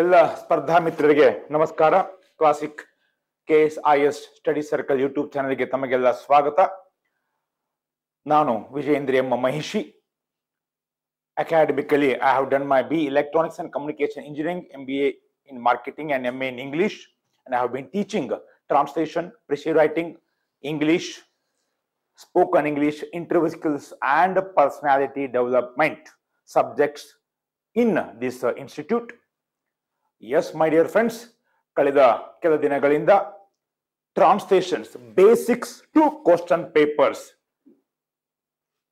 ಎಲ್ಲ ಸ್ಪರ್ಧಾ ಮಿತ್ರರಿಗೆ ನಮಸ್ಕಾರ. Classic KSIS study circle YouTube ಚಾನೆಲ್ಗೆ ತಮಗೆಲ್ಲ ಸ್ವಾಗತ. ನಾನು Vijayendra M Mahishi. Academically, I have done my B Electronics and Communication Engineering, MBA in Marketing and MA in English, and I have been teaching translation, essay writing, English, spoken English, interview skills, and personality development subjects in this institute. Yes, my dear friends, ಕಳೆದ ಕೆಲ ದಿನಗಳಿಂದ translations basics to question papers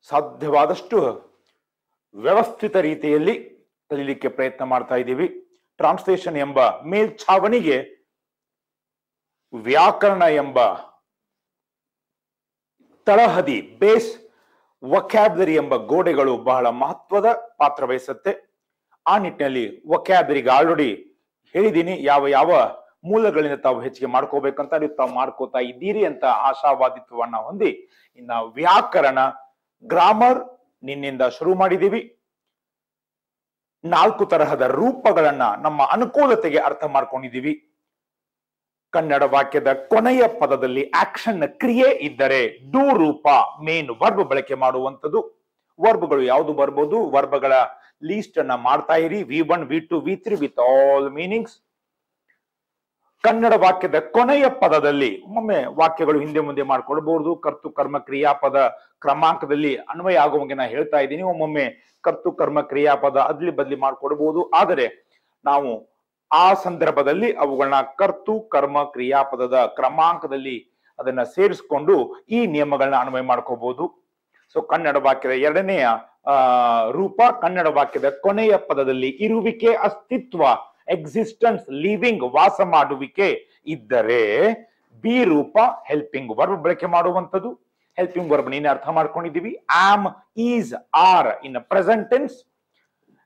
ಸಾಧ್ಯವಾದಷ್ಟು ವ್ಯವಸ್ಥಿತ ರೀತಿಯಲ್ಲಿ ಕಲಿಯಲಿಕ್ಕೆ ಪ್ರಯತ್ನ ಮಾಡ್ತಾ ಇದ್ದೀವಿ. Translation ಎಂಬ ಮೇಲ್ಛಾವಣಿಗೆ ವ್ಯಾಕರಣ ಎಂಬ ತಳಹದಿ ಬೇಸ್ ವೊಕ್ಯಾಬ್ಯುಲರಿ ಎಂಬ ಗೋಡೆಗಳು ಬಹಳ ಮಹತ್ವದ ಪಾತ್ರ ವಹಿಸುತ್ತೆ. ಆ ನಿಟ್ಟಿನಲ್ಲಿ ವೊಕ್ಯಾಬ್ಯುಲರಿಗೆ ಆಲ್ರೆಡಿ ಹೇಳಿದ್ದೀನಿ ಯಾವ ಯಾವ ಮೂಲಗಳಿಂದ ತಾವು ಹೆಚ್ಚಿಗೆ ಮಾಡ್ಕೋಬೇಕಂತ, ತಾವು ಮಾಡ್ಕೋತಾ ಇದ್ದೀರಿ ಅಂತ ಆಶಾವಾದಿತ್ವವನ್ನ ಹೊಂದಿ ಇನ್ನ ವ್ಯಾಕರಣ ಗ್ರಾಮರ್ ನಿನ್ನಿಂದ ಶುರು ಮಾಡಿದೀವಿ. 4 ತರಹದ ರೂಪಗಳನ್ನ ನಮ್ಮ ಅನುಕೂಲತೆಗೆ ಅರ್ಥ ಮಾಡ್ಕೊಂಡಿದೀವಿ. ಕನ್ನಡ ವಾಕ್ಯದ ಕೊನೆಯ ಪದದಲ್ಲಿ ಆಕ್ಷನ್ ಕ್ರಿಯೆ ಇದ್ದರೆ ಡೂ ರೂಪ ಮೇನ್ ವರ್ಬ್ ಬಳಕೆ ಮಾಡುವಂಥದ್ದು. ವರ್ಬ್ಗಳು ಯಾವುದು ಬರ್ಬೋದು, ವರ್ಬ್ಗಳ ಲೀಸ್ಟ್ ಅನ್ನ ಮಾಡ್ತಾ ಇರಿ. V1, V2, V3 with all meanings. Kannada ವಾಕ್ಯದ ಕೊನೆಯ ಪದದಲ್ಲಿ ಒಮ್ಮೊಮ್ಮೆ ವಾಕ್ಯಗಳು ಹಿಂದೆ ಮುಂದೆ ಮಾಡ್ಕೊಳ್ಬಹುದು. ಕರ್ತು ಕರ್ಮ ಕ್ರಿಯಾಪದ ಕ್ರಮಾಂಕದಲ್ಲಿ ಅನ್ವಯ ಆಗುವಂಗೆ ನಾ ಹೇಳ್ತಾ ಇದ್ದೀನಿ. ಒಮ್ಮೊಮ್ಮೆ ಕರ್ತು ಕರ್ಮ ಕ್ರಿಯಾಪದ ಅದ್ಲಿ ಬದ್ಲಿ ಮಾಡ್ಕೊಡ್ಬಹುದು. ಆದರೆ ನಾವು ಆ ಸಂದರ್ಭದಲ್ಲಿ ಅವುಗಳನ್ನ ಕರ್ತು ಕರ್ಮ ಕ್ರಿಯಾಪದದ ಕ್ರಮಾಂಕದಲ್ಲಿ ಅದನ್ನ ಸೇರಿಸ್ಕೊಂಡು ಈ ನಿಯಮಗಳನ್ನ ಅನ್ವಯ ಮಾಡ್ಕೋಬಹುದು. ಸೊ ಕನ್ನಡ ವಾಕ್ಯದ ಎರಡನೆಯ ರೂಪ, ಕನ್ನಡ ವಾಕ್ಯದ ಕೊನೆಯ ಪದದಲ್ಲಿ ಇರುವಿಕೆ, ಅಸ್ತಿತ್ವ, ಎಕ್ಸಿಸ್ಟೆನ್ಸ್, ಲಿವಿಂಗ್, ವಾಸ ಮಾಡುವಿಕೆ ಇದ್ದರೆ ಬಿ ರೂಪ ಹೆಲ್ಪಿಂಗ್ ವರ್ಬ್ ಬಳಕೆ ಮಾಡುವಂಥದ್ದು. ಹೆಲ್ಪಿಂಗ್ ವರ್ಬ್ ನೀನೆ ಅರ್ಥ ಮಾಡ್ಕೊಂಡಿದೀವಿ. Am, is, are in present tense.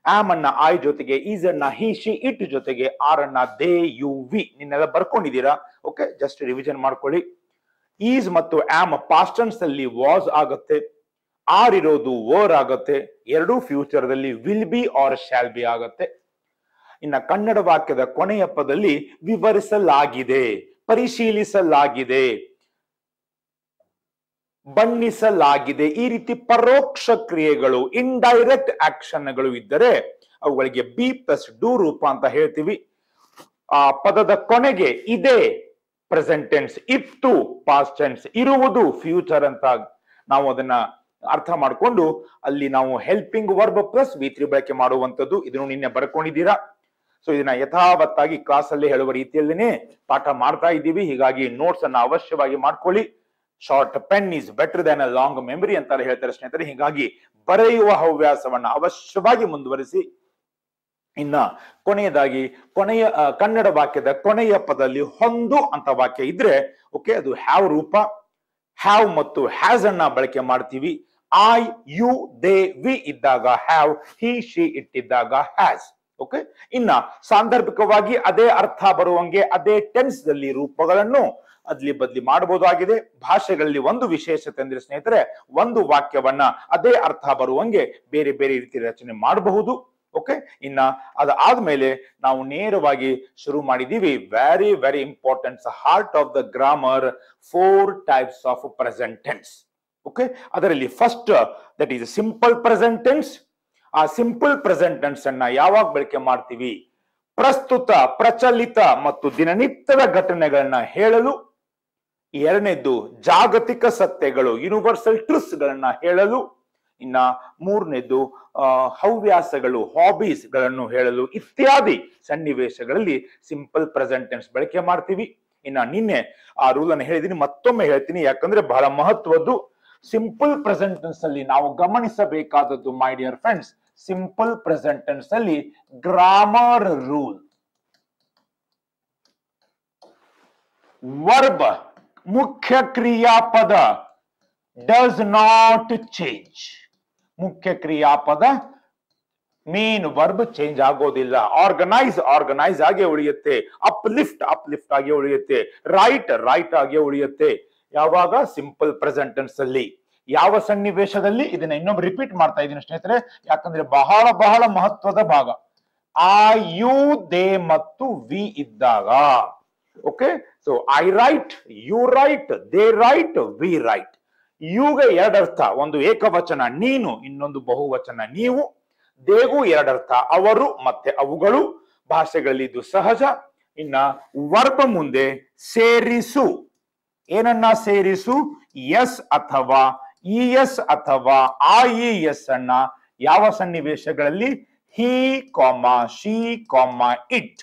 Am ಅನ್ನ ಐ ಜೊತೆಗೆ, ಈಸ್ ಅನ್ನ ಹಿ ಶಿ ಇಟ್ ಜೊತೆಗೆ, ಆರ್ ಅನ್ನ ದೇ ಯು ವಿ ನಿನ್ನೆಲ್ಲ ಬರ್ಕೊಂಡಿದ್ದೀರಾ. ಓಕೆ, ಜಸ್ಟ್ ರಿವಿಷನ್ ಮಾಡ್ಕೊಳ್ಳಿ. ಈಸ್ ಮತ್ತು ಆಮ್ ಪಾಸ್ಟ್ ಟೆನ್ಸ್ ಅಲ್ಲಿ ವಾಸ್ ಆಗುತ್ತೆ. ಆರ್ ಇರೋದು ವರ್ ಆಗತ್ತೆ. ಎರಡೂ ಫ್ಯೂಚರ್ ದಲ್ಲಿ will be or shall be ಆಗತ್ತೆ. ಇನ್ನ ಕನ್ನಡ ವಾಕ್ಯದ ಕೊನೆಯ ಪದದಲ್ಲಿ ವಿವರಿಸಲಾಗಿದೆ, ಪರಿಶೀಲಿಸಲಾಗಿದೆ, ಬಣ್ಣಿಸಲಾಗಿದೆ, ಈ ರೀತಿ ಪರೋಕ್ಷ ಕ್ರಿಯೆಗಳು, ಇಂಡೈರೆಕ್ಟ್ ಆಕ್ಷನ್ಗಳು ಇದ್ದರೆ ಅವುಗಳಿಗೆ ಬಿ ಪ್ಲಸ್ ಡೂ ರೂಪ ಅಂತ ಹೇಳ್ತೀವಿ. ಆ ಪದದ ಕೊನೆಗೆ ಇದೆ ಪ್ರೆಸೆಂಟ್ ಟೆನ್ಸ್, ಇತ್ತು ಪಾಸ್ಟ್ ಟೆನ್ಸ್, ಇರುವುದು ಫ್ಯೂಚರ್ ಅಂತ ನಾವು ಅದನ್ನ ಅರ್ಥ ಮಾಡಿಕೊಂಡು ಅಲ್ಲಿ ನಾವು ಹೆಲ್ಪಿಂಗ್ ವರ್ಬ್ ಪ್ಲಸ್ V3 ಬಳಕೆ ಮಾಡುವಂಥದ್ದು. ಇದನ್ನು ನಿನ್ನೆ ಬರ್ಕೊಂಡಿದ್ದೀರಾ. ಸೊ ಇದನ್ನ ಯಥಾವತ್ತಾಗಿ ಕ್ಲಾಸ್ ಅಲ್ಲಿ ಹೇಳುವ ರೀತಿಯಲ್ಲಿನೇ ಪಾಠ ಮಾಡ್ತಾ ಇದ್ದೀವಿ. ಹೀಗಾಗಿ ನೋಟ್ಸ್ ಅನ್ನ ಅವಶ್ಯವಾಗಿ ಮಾಡ್ಕೊಳ್ಳಿ. Short pen is better than a long memory ಅಂತ ಹೇಳ್ತಾರೆ ಸ್ನೇಹಿತರೆ. ಹೀಗಾಗಿ ಬರೆಯುವ ಹವ್ಯಾಸವನ್ನ ಅವಶ್ಯವಾಗಿ ಮುಂದುವರಿಸಿ. ಇನ್ನ ಕೊನೆಯದಾಗಿ ಕನ್ನಡ ವಾಕ್ಯದ ಕೊನೆಯ ಪದದಲ್ಲಿ ಹೊಂದು ಅಂತ ವಾಕ್ಯ ಇದ್ರೆ ಓಕೆ, ಅದು ಹ್ಯಾವ್ ರೂಪ. ಹ್ಯಾವ್ ಮತ್ತು ಹ್ಯಾಸ್ ಅನ್ನ ಬಳಕೆ ಮಾಡ್ತೀವಿ. ಐ, ಯು, ದೇ, ವಿ ಇದ್ದಾಗ ಹ್ಯಾವ್, ಹಿ ಶಿ ಇಟ್ ಇದ್ದಾಗ ಹ್ಯಾಸ್. ಓಕೆ, ಇನ್ನ ಸಾಂದರ್ಭಿಕವಾಗಿ ಅದೇ ಅರ್ಥ ಬರುವಂಗೆ ಅದೇ ಟೆನ್ಸ್ ದಲ್ಲಿ ರೂಪಗಳನ್ನು ಅದ್ಲಿ ಬದ್ಲಿ ಮಾಡಬಹುದಾಗಿದೆ. ಭಾಷೆಗಳಲ್ಲಿ ಒಂದು ವಿಶೇಷತೆ ಅಂದ್ರೆ ಸ್ನೇಹಿತರೆ, ಒಂದು ವಾಕ್ಯವನ್ನ ಅದೇ ಅರ್ಥ ಬರುವಂಗೆ ಬೇರೆ ಬೇರೆ ರೀತಿ ರಚನೆ ಮಾಡಬಹುದು. ಓಕೆ, ಇನ್ನ ಅದಾದ್ಮೇಲೆ ನಾವು ನೇರವಾಗಿ ಶುರು ಮಾಡಿದೀವಿ very very important heart of the grammar, 4 types of present tense. Okay, ಅದರಲ್ಲಿ first that is simple present tense. ಆ ಸಿಂಪಲ್ ಪ್ರೆಸೆಂಟ್ ಟೆನ್ಸ್ ಅನ್ನ ಯಾವಾಗ ಬಳಕೆ ಮಾಡ್ತೀವಿ? ಪ್ರಸ್ತುತ, ಪ್ರಚಲಿತ ಮತ್ತು ದಿನನಿತ್ಯದ ಘಟನೆಗಳನ್ನ ಹೇಳಲು. ಎರಡನೇದ್ದು ಜಾಗತಿಕ ಸತ್ಯಗಳು, ಯೂನಿವರ್ಸಲ್ ಟ್ರೂತ್ಸ್ ಗಳನ್ನ ಹೇಳಲು. ಇನ್ನ ಮೂರನೇದ್ದು ಹವ್ಯಾಸಗಳು, ಹಾಬೀಸ್ ಗಳನ್ನು ಹೇಳಲು ಇತ್ಯಾದಿ ಸನ್ನಿವೇಶಗಳಲ್ಲಿ ಸಿಂಪಲ್ ಪ್ರೆಸೆಂಟ್ ಟೆನ್ಸ್ ಬಳಕೆ ಮಾಡ್ತೀವಿ. ಇನ್ನ ನಿನ್ನೆ ಆ ರೂಲ್ ಅನ್ನು ಹೇಳಿದೀನಿ, ಮತ್ತೊಮ್ಮೆ ಹೇಳ್ತೀನಿ ಯಾಕಂದ್ರೆ ಬಹಳ ಮಹತ್ವದ್ದು. ಸಿಂಪಲ್ ಪ್ರೆಸೆಂಟ್ ಟೆನ್ಸ್ ಅಲ್ಲಿ ನಾವು ಗಮನಿಸಬೇಕಾದದ್ದು my dear friends, simple present tense ಅಲ್ಲಿ ಗ್ರಾಮರ್ ರೂಲ್. ವರ್ಬ್ ಮುಖ್ಯ ಕ್ರಿಯಾಪದ ಡಸ್ ನಾಟ್ ಚೇಂಜ್. ಮುಖ್ಯ ಕ್ರಿಯಾಪದ ಮೇನ್ ವರ್ಬ್ ಚೇಂಜ್ ಆಗೋದಿಲ್ಲ. ಆರ್ಗನೈಸ್ ಆಗಿ ಉಳಿಯುತ್ತೆ. ಅಪ್ಲಿಫ್ಟ್ ಆಗಿ ಉಳಿಯುತ್ತೆ. ರೈಟ್ ಆಗಿ ಉಳಿಯುತ್ತೆ. ಯಾವಾಗ? ಸಿಂಪಲ್ ಪ್ರೆಸೆಂಟ್ ಟೆನ್ಸ್ ಅಲ್ಲಿ. ಯಾವ ಸನ್ನಿವೇಶದಲ್ಲಿ? ಇದನ್ನ ಇನ್ನೊಮ್ಮೆ ರಿಪೀಟ್ ಮಾಡ್ತಾ ಇದ್ದೀನಿ ಸ್ನೇಹಿತರೆ, ಯಾಕಂದ್ರೆ ಬಹಳ ಬಹಳ ಮಹತ್ವದ ಭಾಗ. ಆ ಯು ದೇ ಮತ್ತು ವಿ ಇದ್ದಾಗ. Okay, so I write, you write, they write, we write. ಯುಗೆ ಎರಡರ್ಥ, ಒಂದು ಏಕವಚನ ನೀನು, ಇನ್ನೊಂದು ಬಹುವಚನ ನೀವು. ದೇಗೂ ಎರಡರ್ಥ, ಅವರು ಮತ್ತೆ ಅವುಗಳು. ಭಾಷೆಗಳಲ್ಲಿ ಇದು ಸಹಜ. ಇನ್ನ ವರ್ಬ ಮುಂದೆ ಸೇರಿಸು. ಏನನ್ನ ಸೇರಿಸು? ಎಸ್ ಅಥವಾ ಇ ಎಸ್ ಅಥವಾ ಆ ಇ ಎಸ್ ಅನ್ನ ಯಾವ ಸನ್ನಿವೇಶಗಳಲ್ಲಿ? He comma she comma it.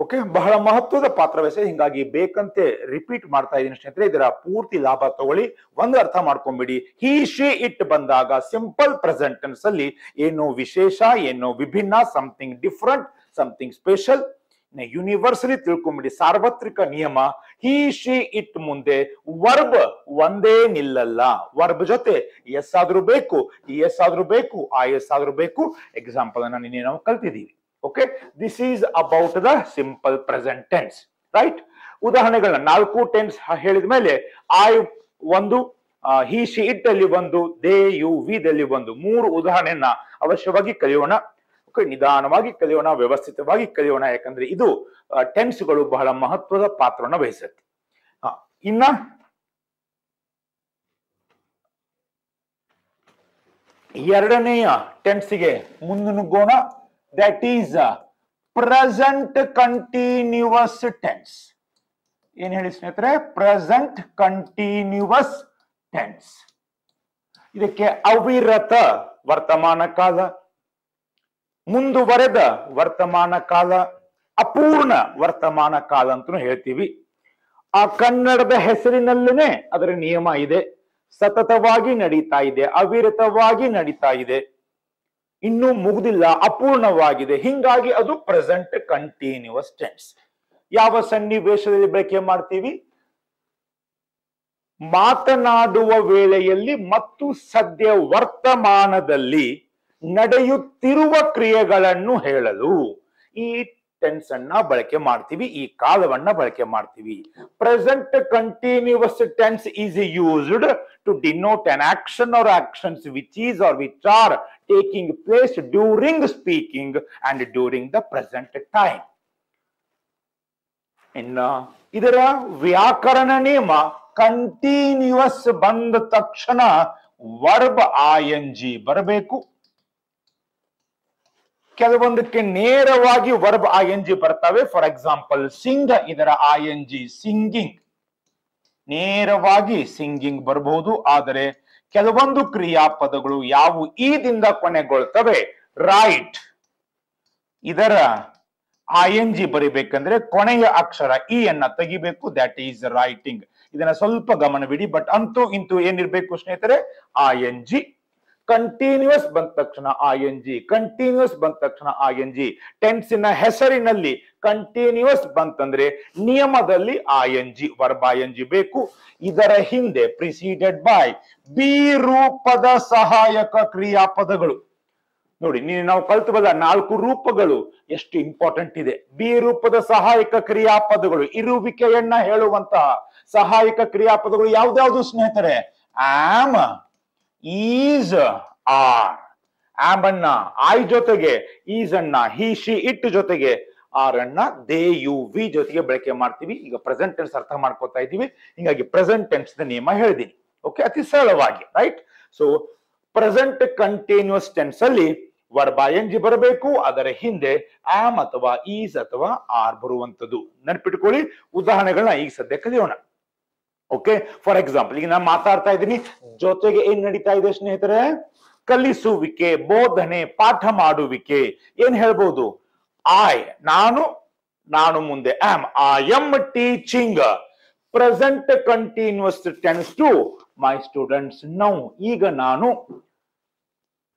Okay, ಬಹಳ ಮಹತ್ವದ ಪಾತ್ರ ವಹಿಸಿದೆ. ಹಿಂಗಾಗಿ ಬೇಕಂತೆ ರಿಪೀಟ್ ಮಾಡ್ತಾ ಇದ್ದೀನಿ ಸ್ನೇಹಿತರೆ. ಇದರ ಪೂರ್ತಿ ಲಾಭ ತಗೊಳ್ಳಿ. ಒಂದು ಅರ್ಥ ಮಾಡ್ಕೊಂಡ್ಬಿಡಿ, ಹಿ ಶಿ ಇಟ್ ಬಂದಾಗ ಸಿಂಪಲ್ ಪ್ರೆಸೆಂಟ್ ಟೆನ್ಸ್ ಅಲ್ಲಿ ಏನೋ ವಿಶೇಷ, ಏನೋ ವಿಭಿನ್ನ, something different, something special. Universally ತಿಳ್ಕೊಂಬಿಡಿ, ಸಾರ್ವತ್ರಿಕ ನಿಯಮ. ಹಿ ಶಿ ಇಟ್ ಮುಂದೆ ವರ್ಬ್ ಒಂದೇ ನಿಲ್ಲಲ್ಲ. ವರ್ಬ್ ಜೊತೆ ಎಸ್ ಆದ್ರೂ ಬೇಕು, ಇ ಎಸ್ ಆದ್ರೂ ಬೇಕು, ಆ ಎಸ್ ಆದ್ರೂ ಬೇಕು. ಎಕ್ಸಾಂಪಲ್ ಅನ್ನ ನಿನ್ನೆ ನಾವು ಕಲ್ತಿದ್ದೀವಿ. Okay, this is about the simple present tense, right? ಉದಾಹರಣೆಗಳನ್ನ 4 ಟೆನ್ಸ್ ಹೇಳಿದ ಮೇಲೆ ಐ ಒಂದು, ಹಿ ಶಿ ಇಟ್ ಅಲ್ಲಿ ಒಂದು, ದೇ ಯು ವಿ ದಲ್ಲಿ ಒಂದು, 3 ಉದಾಹರಣೆಯನ್ನ ಅವಶ್ಯವಾಗಿ ಕಲಿಯೋಣ. ಓಕೆ, ನಿಧಾನವಾಗಿ ಕಲಿಯೋಣ, ವ್ಯವಸ್ಥಿತವಾಗಿ ಕಲಿಯೋಣ. ಯಾಕಂದ್ರೆ ಇದು ಟೆನ್ಸ್ಗಳು ಬಹಳ ಮಹತ್ವದ ಪಾತ್ರವನ್ನು ವಹಿಸುತ್ತೆ. ಇನ್ನ ಎರಡನೆಯ ಟೆನ್ಸ್ಗೆ ಮುನ್ನುಗ್ಗೋಣ. That is present continuous tense. ಏನ್ ಹೇಳಿ ಸ್ನೇಹಿತರೆ? Present continuous tense. ಇದಕ್ಕೆ ಅವಿರತ ವರ್ತಮಾನ ಕಾಲ, ಮುಂದುವರೆದ ವರ್ತಮಾನ ಕಾಲ, ಅಪೂರ್ಣ ವರ್ತಮಾನ ಕಾಲ ಅಂತಲೂ ಹೇಳ್ತೀವಿ. ಆ ಕನ್ನಡದ ಹೆಸರಿನಲ್ಲೇ ಅದರ ನಿಯಮ ಇದೆ. ಸತತವಾಗಿ ನಡೀತಾ ಇದೆ, ಅವಿರತವಾಗಿ ನಡೀತಾ ಇದೆ, ಇನ್ನೂ ಮುಗ್ದಿಲ್ಲ, ಅಪೂರ್ಣವಾಗಿದೆ. ಹಿಂಗಾಗಿ ಅದು ಪ್ರೆಸೆಂಟ್ ಕಂಟಿನ್ಯೂಸ್ ಟೆನ್ಸ್. ಯಾವ ಸನ್ನಿವೇಶದಲ್ಲಿ ಬಳಕೆ ಮಾಡ್ತೀವಿ? ಮಾತನಾಡುವ ವೇಳೆಯಲ್ಲಿ ಮತ್ತು ಸದ್ಯ ವರ್ತಮಾನದಲ್ಲಿ ನಡೆಯುತ್ತಿರುವ ಕ್ರಿಯೆಗಳನ್ನು ಹೇಳಲು ಈ ಟೆನ್ಸ್ ಅನ್ನ ಬಳಕೆ ಮಾಡ್ತೀವಿ, ಈ ಕಾಲವನ್ನ ಬಳಕೆ ಮಾಡ್ತೀವಿ. Present continuous tense is used to denote an action or actions which is or which are taking place during speaking and during the present time. ಇನ್ನ ಇದರ ವ್ಯಾಕರಣ ನಿಯಮ, ಕಂಟಿನ್ಯೂಸ್ ಬಂದ ತಕ್ಷಣ ವರ್ಬ್ ING ಬರಬೇಕು. ಕೆಲವೊಂದಕ್ಕೆ ನೇರವಾಗಿ ವರ್ಬ್ ING ಬರ್ತವೆ. ಫಾರ್ ಎಕ್ಸಾಂಪಲ್ ಸಿಂಗ್, ಇದರ ING ಸಿಂಗಿಂಗ್, ನೇರವಾಗಿ ಸಿಂಗಿಂಗ್ ಬರಬಹುದು. ಆದರೆ ಕೆಲವೊಂದು ಕ್ರಿಯಾಪದಗಳು ಯಾವ ಈದಿಂದ ಕೊನೆಗೊಳ್ತವೆ, ರೈಟ್, ಇದರ ING ಬರಿಬೇಕಂದ್ರೆ ಕೊನೆಯ ಅಕ್ಷರ ಇ ಅನ್ನ ತೆಗಿಬೇಕು. That is writing. ಇದನ್ನ ಸ್ವಲ್ಪ ಗಮನವಿಡಿ. ಬಟ್ ಅಂತೂ ಇಂತೂ ಏನಿರ್ಬೇಕು ಸ್ನೇಹಿತರೆ? ING. ಕಂಟಿನ್ಯೂಸ್ ಬಂದ ತಕ್ಷಣ ING, ಕಂಟಿನ್ಯೂಸ್ ಬಂದ ತಕ್ಷಣ ING. ಟೆನ್ಸಿನ ಹೆಸರಿನಲ್ಲಿ ಕಂಟಿನ್ಯೂಸ್ ಬಂತಂದ್ರೆ ನಿಯಮದಲ್ಲಿ ING, ವರ್ಬ್ ING ಬೇಕು. ಇದರ ಹಿಂದೆ ಪ್ರಿಸೀಡೆಡ್ ಬೈ ಬಿ ರೂಪದ ಸಹಾಯಕ ಕ್ರಿಯಾಪದಗಳು. ನೋಡಿ, ನಾವು ಕಲ್ತವಲ್ಲ 4 ರೂಪಗಳು ಎಷ್ಟು ಇಂಪಾರ್ಟೆಂಟ್ ಇದೆ. ಬಿ ರೂಪದ ಸಹಾಯಕ ಕ್ರಿಯಾಪದಗಳು, ಇರುವಿಕೆಯನ್ನ ಹೇಳುವಂತಹ ಸಹಾಯಕ ಕ್ರಿಯಾಪದಗಳು ಯಾವ್ದಾವ್ದು ಸ್ನೇಹಿತರೆ? Am, is, are. ಆಮ್ ಅನ್ನ ಐ ಜೊತೆಗೆ, ಈಸ್ ಅನ್ನ ಹಿ ಶಿ ಇಟ್ ಜೊತೆಗೆ, ಆರ್ ಅನ್ನ ದೇ ಯು ವಿ ಜೊತೆಗೆ ಬಳಕೆ ಮಾಡ್ತೀವಿ. ಈಗ ಪ್ರೆಸೆಂಟ್ ಟೆನ್ಸ್ ಅರ್ಥ ಮಾಡ್ಕೋತಾ ಇದ್ದೀವಿ. ಹಿಂಗಾಗಿ ಪ್ರೆಸೆಂಟ್ ಟೆನ್ಸ್ ನಿಯಮ ಹೇಳಿದೀನಿ. ಓಕೆ, ಅತಿ ಸರಳವಾಗಿ, right? So present continuous tense ಅಲ್ಲಿ ವರ್ಬ್ ING ಬರಬೇಕು. ಅದರ ಹಿಂದೆ ಆಮ್ ಅಥವಾ ಈಸ್ ಅಥವಾ ಆರ್ ಬರುವಂತದ್ದು ನೆನಪಿಟ್ಕೊಳ್ಳಿ. ಉದಾಹರಣೆಗಳನ್ನ ಈಗ ಸದ್ಯ ಕಲಿಯೋಣ. ಓಕೆ, ಫಾರ್ ಎಕ್ಸಾಂಪಲ್ ಈಗ ನಾನು ಮಾತಾಡ್ತಾ ಇದ್ದೀನಿ, ಜೊತೆಗೆ ಏನ್ ನಡೀತಾ ಇದೆ ಸ್ನೇಹಿತರೆ? ಕಲಿಸುವಿಕೆ, ಬೋಧನೆ, ಪಾಠ ಮಾಡುವಿಕೆ. ಏನ್ ಹೇಳ್ಬೋದು? ನಾನು ಮುಂದೆ am, I am teaching. Present continuous tense to my students now. ಈಗ ನಾನು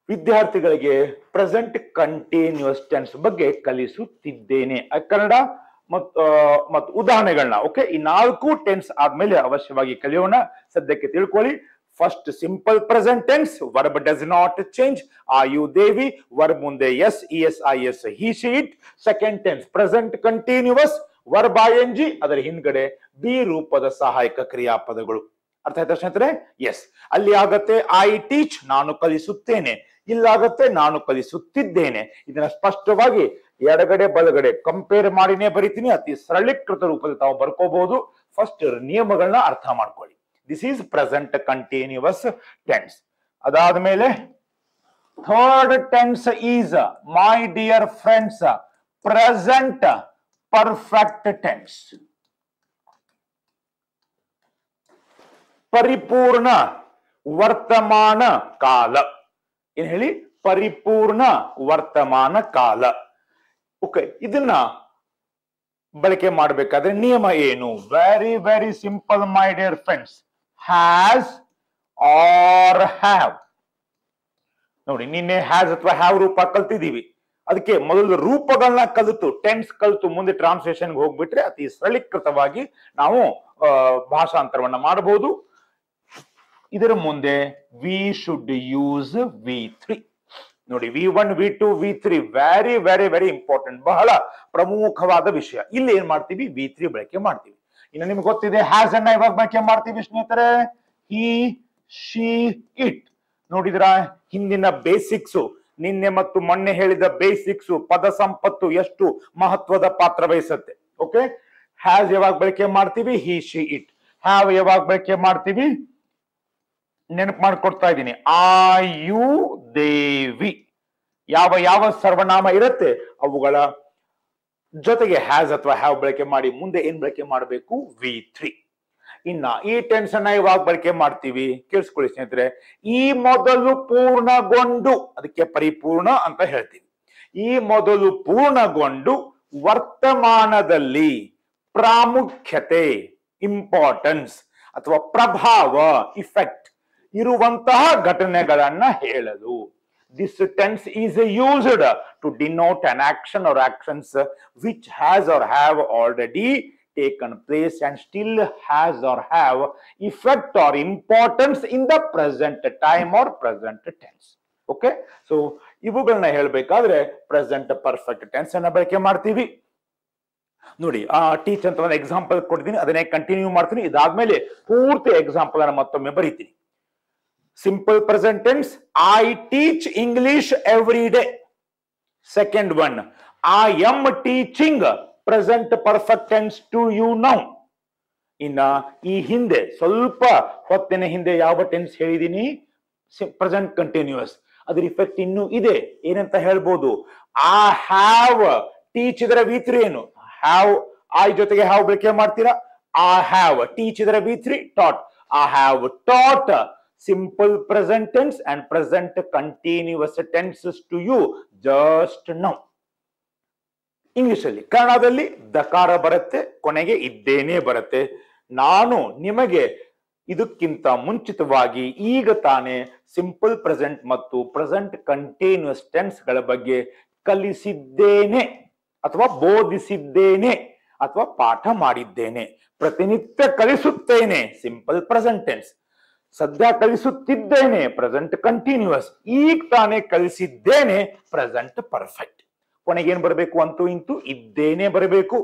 ವಿದ್ಯಾರ್ಥಿಗಳಿಗೆ ಪ್ರೆಸೆಂಟ್ ಕಂಟಿನ್ಯೂಸ್ ಟೆನ್ಸ್ ಬಗ್ಗೆ ಕಲಿಸುತ್ತಿದ್ದೇನೆ. ಕನ್ನಡ ಮತ್ತು ಉದಾಹರಣೆಗಳನ್ನ. ಓಕೆ, ಈ 4 ಟೆನ್ಸ್ ಆದ್ಮೇಲೆ ಅವಶ್ಯವಾಗಿ ಕಲಿಯೋಣ. ಸದ್ಯಕ್ಕೆ ತಿಳ್ಕೊಳ್ಳಿ. First simple present tense, verb does not change, are you they we, verb ಮುಂದೆ s, es, ies, he she it. Second tense present continuous, verb ING, ಅದರ ಹಿಂದ್ಗಡೆ ಬಿ ರೂಪದ ಸಹಾಯಕ ಕ್ರಿಯಾಪದಗಳು. ಅರ್ಥ ಆಯ್ತಾ ಸ್ನೇಹಿತರೆ? ಎಸ್, ಅಲ್ಲಿ ಆಗತ್ತೆ ಐ ಟೀಚ್, ನಾನು ಕಲಿಸುತ್ತೇನೆ. ಇಲ್ಲಾಗತ್ತೆ ನಾನು ಕಲಿಸುತ್ತಿದ್ದೇನೆ. ಇದನ್ನ ಸ್ಪಷ್ಟವಾಗಿ ಎಡಗಡೆ ಬಲಗಡೆ ಕಂಪೇರ್ ಮಾಡಿನೇ ಬರೀತೀನಿ. ಅತಿ ಸರಳೀಕೃತ ರೂಪದಲ್ಲಿ ತಾವು ಬರ್ಕೋಬಹುದು. ಫಸ್ಟ್ ನಿಯಮಗಳನ್ನ ಅರ್ಥ ಮಾಡ್ಕೊಳ್ಳಿ. This is present continuous tense. ಅದಾದ್ಮೇಲೆ third tense is, my dear friends, present perfect tense. ಪರಿಪೂರ್ಣ ವರ್ತಮಾನ ಕಾಲ. ಏನ್ ಹೇಳಿ? ಪರಿಪೂರ್ಣ ವರ್ತಮಾನ ಕಾಲ. ಓಕೆ, ಇದನ್ನ ಬಳಕೆ ಮಾಡಬೇಕಾದ್ರೆ ನಿಯಮ ಏನು? Very very simple my dear friends. Has R have. ನೋಡಿ, ನಿನ್ನೆ ಹ್ಯಾಸ್ ಅಥವಾ ಹ್ಯಾವ್ ರೂಪ ಕಲ್ತಿದೀವಿ. ಅದಕ್ಕೆ ಮೊದಲು ರೂಪಗಳನ್ನ ಕಲಿತು, ಟೆನ್ಸ್ ಕಲಿತು ಮುಂದೆ ಟ್ರಾನ್ಸ್ಲೇಷನ್ಗೆ ಹೋಗ್ಬಿಟ್ರೆ ಅತಿ ಸರಳೀಕೃತವಾಗಿ ನಾವು ಭಾಷಾಂತರವನ್ನ ಮಾಡಬಹುದು. ಇದರ ಮುಂದೆ ವಿ ಶುಡ್ ಯೂಸ್ V3. ನೋಡಿ, V1, V2, V3 very very very important, ಬಹಳ ಪ್ರಮುಖವಾದ ವಿಷಯ. ಇಲ್ಲಿ ಏನ್ ಮಾಡ್ತೀವಿ? V3 ಬಳಕೆ ಮಾಡ್ತೀವಿ. ಇನ್ನು ನಿಮ್ಗೆ ಗೊತ್ತಿದೆ ಹ್ಯಾಸ್ ಅನ್ನ ಇವಾಗ ಬಳಕೆ ಮಾಡ್ತೀವಿ ಸ್ನೇಹಿತರೆ. ಹಿ, ಶಿ, ಇಟ್. ನೋಡಿದ್ರ ಹಿಂದಿನ ಬೇಸಿಕ್ಸ್, ನಿನ್ನೆ ಮತ್ತು ಮೊನ್ನೆ ಹೇಳಿದ ಬೇಸಿಕ್ಸ್, ಪದ ಸಂಪತ್ತು ಎಷ್ಟು ಮಹತ್ವದ ಪಾತ್ರ ವಹಿಸುತ್ತೆ. ಓಕೆ, ಹ್ಯಾಸ್ ಯಾವಾಗ ಬಳಕೆ ಮಾಡ್ತೀವಿ? ಹಿ, ಶಿ, ಇಟ್. ಹ್ಯಾವ್ ಯಾವಾಗ ಬಳಕೆ ಮಾಡ್ತೀವಿ? ನೆನಪು ಮಾಡ್ಕೊಡ್ತಾ ಇದ್ದೀನಿ. ಆ, ಯು, ದೇವಿ. ಯಾವ ಯಾವ ಸರ್ವನಾಮ ಇರುತ್ತೆ ಅವುಗಳ ಜೊತೆಗೆ ಹ್ಯಾಸ್ ಅಥವಾ ಹ್ಯಾವ್ ಬಳಕೆ ಮಾಡಿ ಮುಂದೆ ಏನ್ ಬಳಕೆ ಮಾಡಬೇಕು? V3. ಇನ್ನ ಈ ಟೆನ್ಸ್ ಅನ್ನ ಇವಾಗ ಬಳಕೆ ಮಾಡ್ತೀವಿ. ಕೇಳಿಸ್ಕೊಳ್ಳಿ ಸ್ನೇಹಿತರೆ, ಈ ಮೊದಲು ಪೂರ್ಣಗೊಂಡು, ಅದಕ್ಕೆ ಪರಿಪೂರ್ಣ ಅಂತ ಹೇಳ್ತೀವಿ. ಈ ಮೊದಲು ಪೂರ್ಣಗೊಂಡು ವರ್ತಮಾನದಲ್ಲಿ ಪ್ರಾಮುಖ್ಯತೆ, ಇಂಪಾರ್ಟೆನ್ಸ್ ಅಥವಾ ಪ್ರಭಾವ, ಇಫೆಕ್ಟ್ ಇರುವಂತಹ ಘಟನೆಗಳನ್ನ ಹೇಳಲು. This tense is used to denote an action or actions which has or have already taken place and still has or have effect or importance in the present time or present tense. Okay, so ಇವುಗಳನ್ನ ಹೇಳಬೇಕಾದ್ರೆ present perfect tense ಅನ್ನ ಬಳಕೆ ಮಾಡ್ತೀವಿ. ನೋಡಿ, teach ಅಂತ ಒಂದು example ಕೊಡ್ತೀನಿ, ಅದನ್ನೇ ಕಂಟಿನ್ಯೂ ಮಾಡ್ತೀನಿ. ಇದಾದ್ಮೇಲೆ ಪೂರ್ತಿ ಎಕ್ಸಾಂಪಲ್ ಅನ್ನ ಮತ್ತೊಮ್ಮೆ ಬರೀತೀನಿ. Simple present tense, I teach English every day. Second one, I am teaching present perfect tense to you now. ಇನ್ನ ಈ ಹಿಂದೆ ಸ್ವಲ್ಪ ಹೊತ್ತಿನ ಹಿಂದೆ ಯಾವ ಟೆನ್ಸ್ ಹೇಳಿದೀನಿ? Present continuous. ಅದ್ರ ಇಫೆಕ್ಟ್ ಇನ್ನೂ ಇದೆ. ಏನಂತ ಹೇಳ್ಬೋದು? I have. ಟೀಚ್ ಇದರ V3 ಏನು? ಹ್ಯಾವ್. ಐ ಜೊತೆಗೆ ಹ್ಯಾವ್ ಬಳಕೆ ಮಾಡ್ತೀರಾ? I have. ಟೀಚ್ ಇದರ V3 taught. I have taught simple present tense and present continuous tenses to you just now. English ಅಲ್ಲಿ, ಕನ್ನಡದಲ್ಲಿ ದಕಾರ ಬರುತ್ತೆ, ಕೊನೆಗೆ ಇದ್ದೇನೆ ಬರುತ್ತೆ. ನಾನು ನಿಮಗೆ ಇದಕ್ಕಿಂತ ಮುಂಚಿತವಾಗಿ ಈಗ ತಾನೇ ಸಿಂಪಲ್ ಪ್ರೆಸೆಂಟ್ ಮತ್ತು ಪ್ರೆಸೆಂಟ್ ಕಂಟಿನ್ಯೂಸ್ ಟೆನ್ಸ್ ಗಳ ಬಗ್ಗೆ ಕಲಿಸಿದ್ದೇನೆ ಅಥವಾ ಬೋಧಿಸಿದ್ದೇನೆ ಅಥವಾ ಪಾಠ ಮಾಡಿದ್ದೇನೆ. ಪ್ರತಿನಿತ್ಯ ಕಲಿಸುತ್ತೇನೆ, ಸಿಂಪಲ್ ಪ್ರೆಸೆಂಟ್ ಟೆನ್ಸ್. ಸದ್ಯ ಕಲಿಸುತ್ತಿದ್ದೇನೆ, ಪ್ರೆಸೆಂಟ್ ಕಂಟಿನ್ಯೂಸ್. ಈಗ ತಾನೇ ಕಲಿಸಿದ್ದೇನೆ, ಪ್ರೆಸೆಂಟ್ ಪರ್ಫೆಕ್ಟ್. ಕೊನೆಗೆ ಏನ್ ಬರಬೇಕು? ಅಂತೂ ಇಂತೂ ಇದ್ದೇನೆ ಬರಬೇಕು.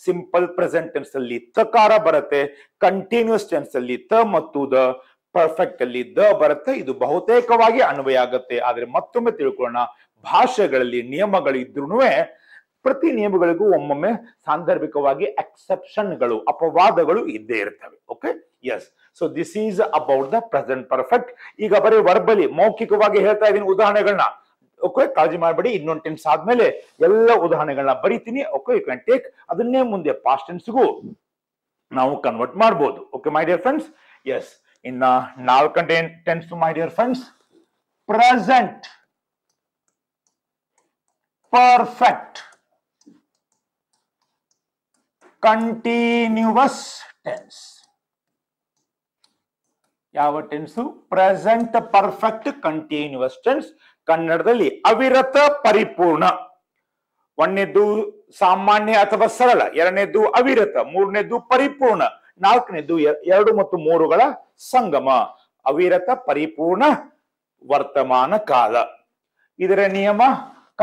ಸಿಂಪಲ್ ಪ್ರೆಸೆಂಟ್ ಟೆನ್ಸ್ ಅಲ್ಲಿ ತಕಾರ ಬರುತ್ತೆ, ಕಂಟಿನ್ಯೂಸ್ ಟೆನ್ಸ್ ಅಲ್ಲಿ ತ ಮತ್ತು ದ, ಪರ್ಫೆಕ್ಟ್ ಅಲ್ಲಿ ದ ಬರುತ್ತೆ. ಇದು ಬಹುತೇಕವಾಗಿ ಅನ್ವಯ ಆಗುತ್ತೆ. ಆದ್ರೆ ಮತ್ತೊಮ್ಮೆ ತಿಳ್ಕೊಳ್ಳೋಣ, ಭಾಷೆಗಳಲ್ಲಿ ನಿಯಮಗಳಿದ್ರೂ ಪ್ರತಿ ನಿಯಮಗಳಿಗೂ ಒಮ್ಮೊಮ್ಮೆ ಸಾಂದರ್ಭಿಕವಾಗಿ ಎಕ್ಸೆಪ್ಷನ್ಗಳು, ಅಪವಾದಗಳು ಇದ್ದೇ ಇರ್ತವೆ. Okay, yes. So this is about the present perfect. ಈಗ ಬರೀ ವರ್ಬಲಿ, ಮೌಖಿಕವಾಗಿ ಹೇಳ್ತಾ ಇದೀನಿ ಉದಾಹರಣೆಗಳನ್ನ. ಓಕೆ, ಕಾಳಜಿ ಮಾಡಬೇಡಿ. ಇನ್ನೊಂದು ಟೆನ್ಸ್ ಆದ್ಮೇಲೆ ಎಲ್ಲ ಉದಾಹರಣೆಗಳನ್ನ ಬರೀತೀನಿ. Okay, you can take. ಅದನ್ನೇ ಮುಂದೆ ಪಾಸ್ಟ್ ಟೆನ್ಸ್ಗೂ ನಾವು ಕನ್ವರ್ಟ್ ಮಾಡಬಹುದು. Okay my dear friends, yes. ಇನ್ನ ನಾಲ್ಕನೇ tense my dear friends, present perfect continuous tense. ಯಾವ tense? Present perfect continuous tense. ಕನ್ನಡದಲ್ಲಿ ಅವಿರತ ಪರಿಪೂರ್ಣ. ಒಂದನೇದ್ದು ಸಾಮಾನ್ಯ ಅಥವಾ ಸರಳ, ಎರಡನೇದ್ದು ಅವಿರತ, ಮೂರನೇದ್ದು ಪರಿಪೂರ್ಣ, ನಾಲ್ಕನೇದ್ದು 2 ಮತ್ತು 3ಗಳ ಸಂಗಮ. ಅವಿರತ ಪರಿಪೂರ್ಣ ವರ್ತಮಾನ ಕಾಲ. ಇದರ ನಿಯಮ,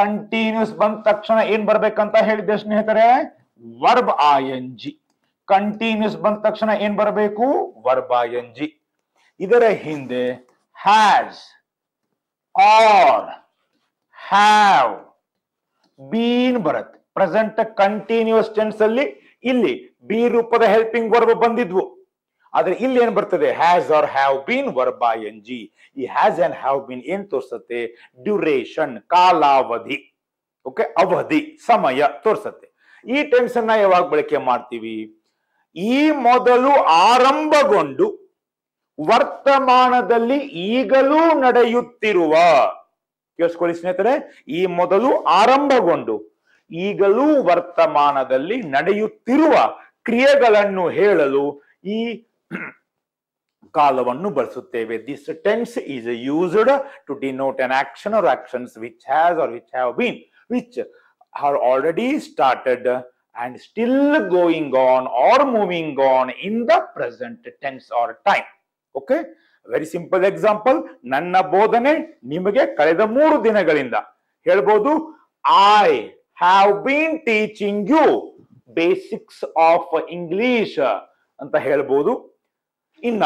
ಕಂಟಿನ್ಯೂಸ್ ಬಂದ ತಕ್ಷಣ ಏನ್ ಬರ್ಬೇಕಂತ ಹೇಳಿದ್ದೆ ಸ್ನೇಹಿತರೆ? Verb ING. ಕಂಟಿನ್ಯೂಸ್ ಬಂದ ತಕ್ಷಣ ಏನ್ ಬರಬೇಕು? Verb ING. ಇದರ ಹಿಂದೆ ಹ್ಯಾಸ್ ಆರ್ ಹ್ಯಾವ್ ಬೀನ್ ಬರುತ್ತೆ. ಪ್ರೆಸೆಂಟ್ ಕಂಟಿನ್ಯೂಸ್ ಟೆನ್ಸ್ ಅಲ್ಲಿ ಇಲ್ಲಿ ಬಿ ರೂಪದ ಹೆಲ್ಪಿಂಗ್ ವರ್ಬ್ ಬಂದಿದ್ವು. ಆದ್ರೆ ಇಲ್ಲಿ ಏನ್ ಬರ್ತದೆ, has R have been verb by N G. ಈ ಹ್ಯಾಸ್ ಅಂಡ್ ಹ್ಯಾವ್ ಬೀನ್ ಏನ್ ತೋರ್ಸತ್ತೆ, ಡ್ಯೂರೇಷನ್, ಕಾಲಾವಧಿ, ಓಕೆ, ಅವಧಿ, ಸಮಯ ತೋರ್ಸತ್ತೆ. ಈ ಟೆನ್ಸ್ ಅನ್ನ ಯಾವಾಗ ಬಳಕೆ ಮಾಡ್ತೀವಿ, ಈ ಮೊದಲು ಆರಂಭಗೊಂಡು ವರ್ತಮಾನದಲ್ಲಿ ಈಗಲೂ ನಡೆಯುತ್ತಿರುವ, ಕೇಳಿಸ್ಕೊಳ್ಳಿ ಸ್ನೇಹಿತರೆ, ಈ ಮೊದಲು ಆರಂಭಗೊಂಡು ಈಗಲೂ ವರ್ತಮಾನದಲ್ಲಿ ನಡೆಯುತ್ತಿರುವ ಕ್ರಿಯೆಗಳನ್ನು ಹೇಳಲು ಈ ಕಾಲವನ್ನು ಬಳಸುತ್ತೇವೆ. This tense is used to denote an action or actions which has or which have been, which are already started and still going on or moving on in the present tense or time. Okay, very simple example. ನನ್ನ ಬೋಧನೆ ನಿಮಗೆ ಕಳೆದ 3 ದಿನಗಳಿಂದ ಹೇಳ್ಬೋದು, I have been teaching you basics of English ಅಂತ ಹೇಳ್ಬೋದು. ಇನ್ನ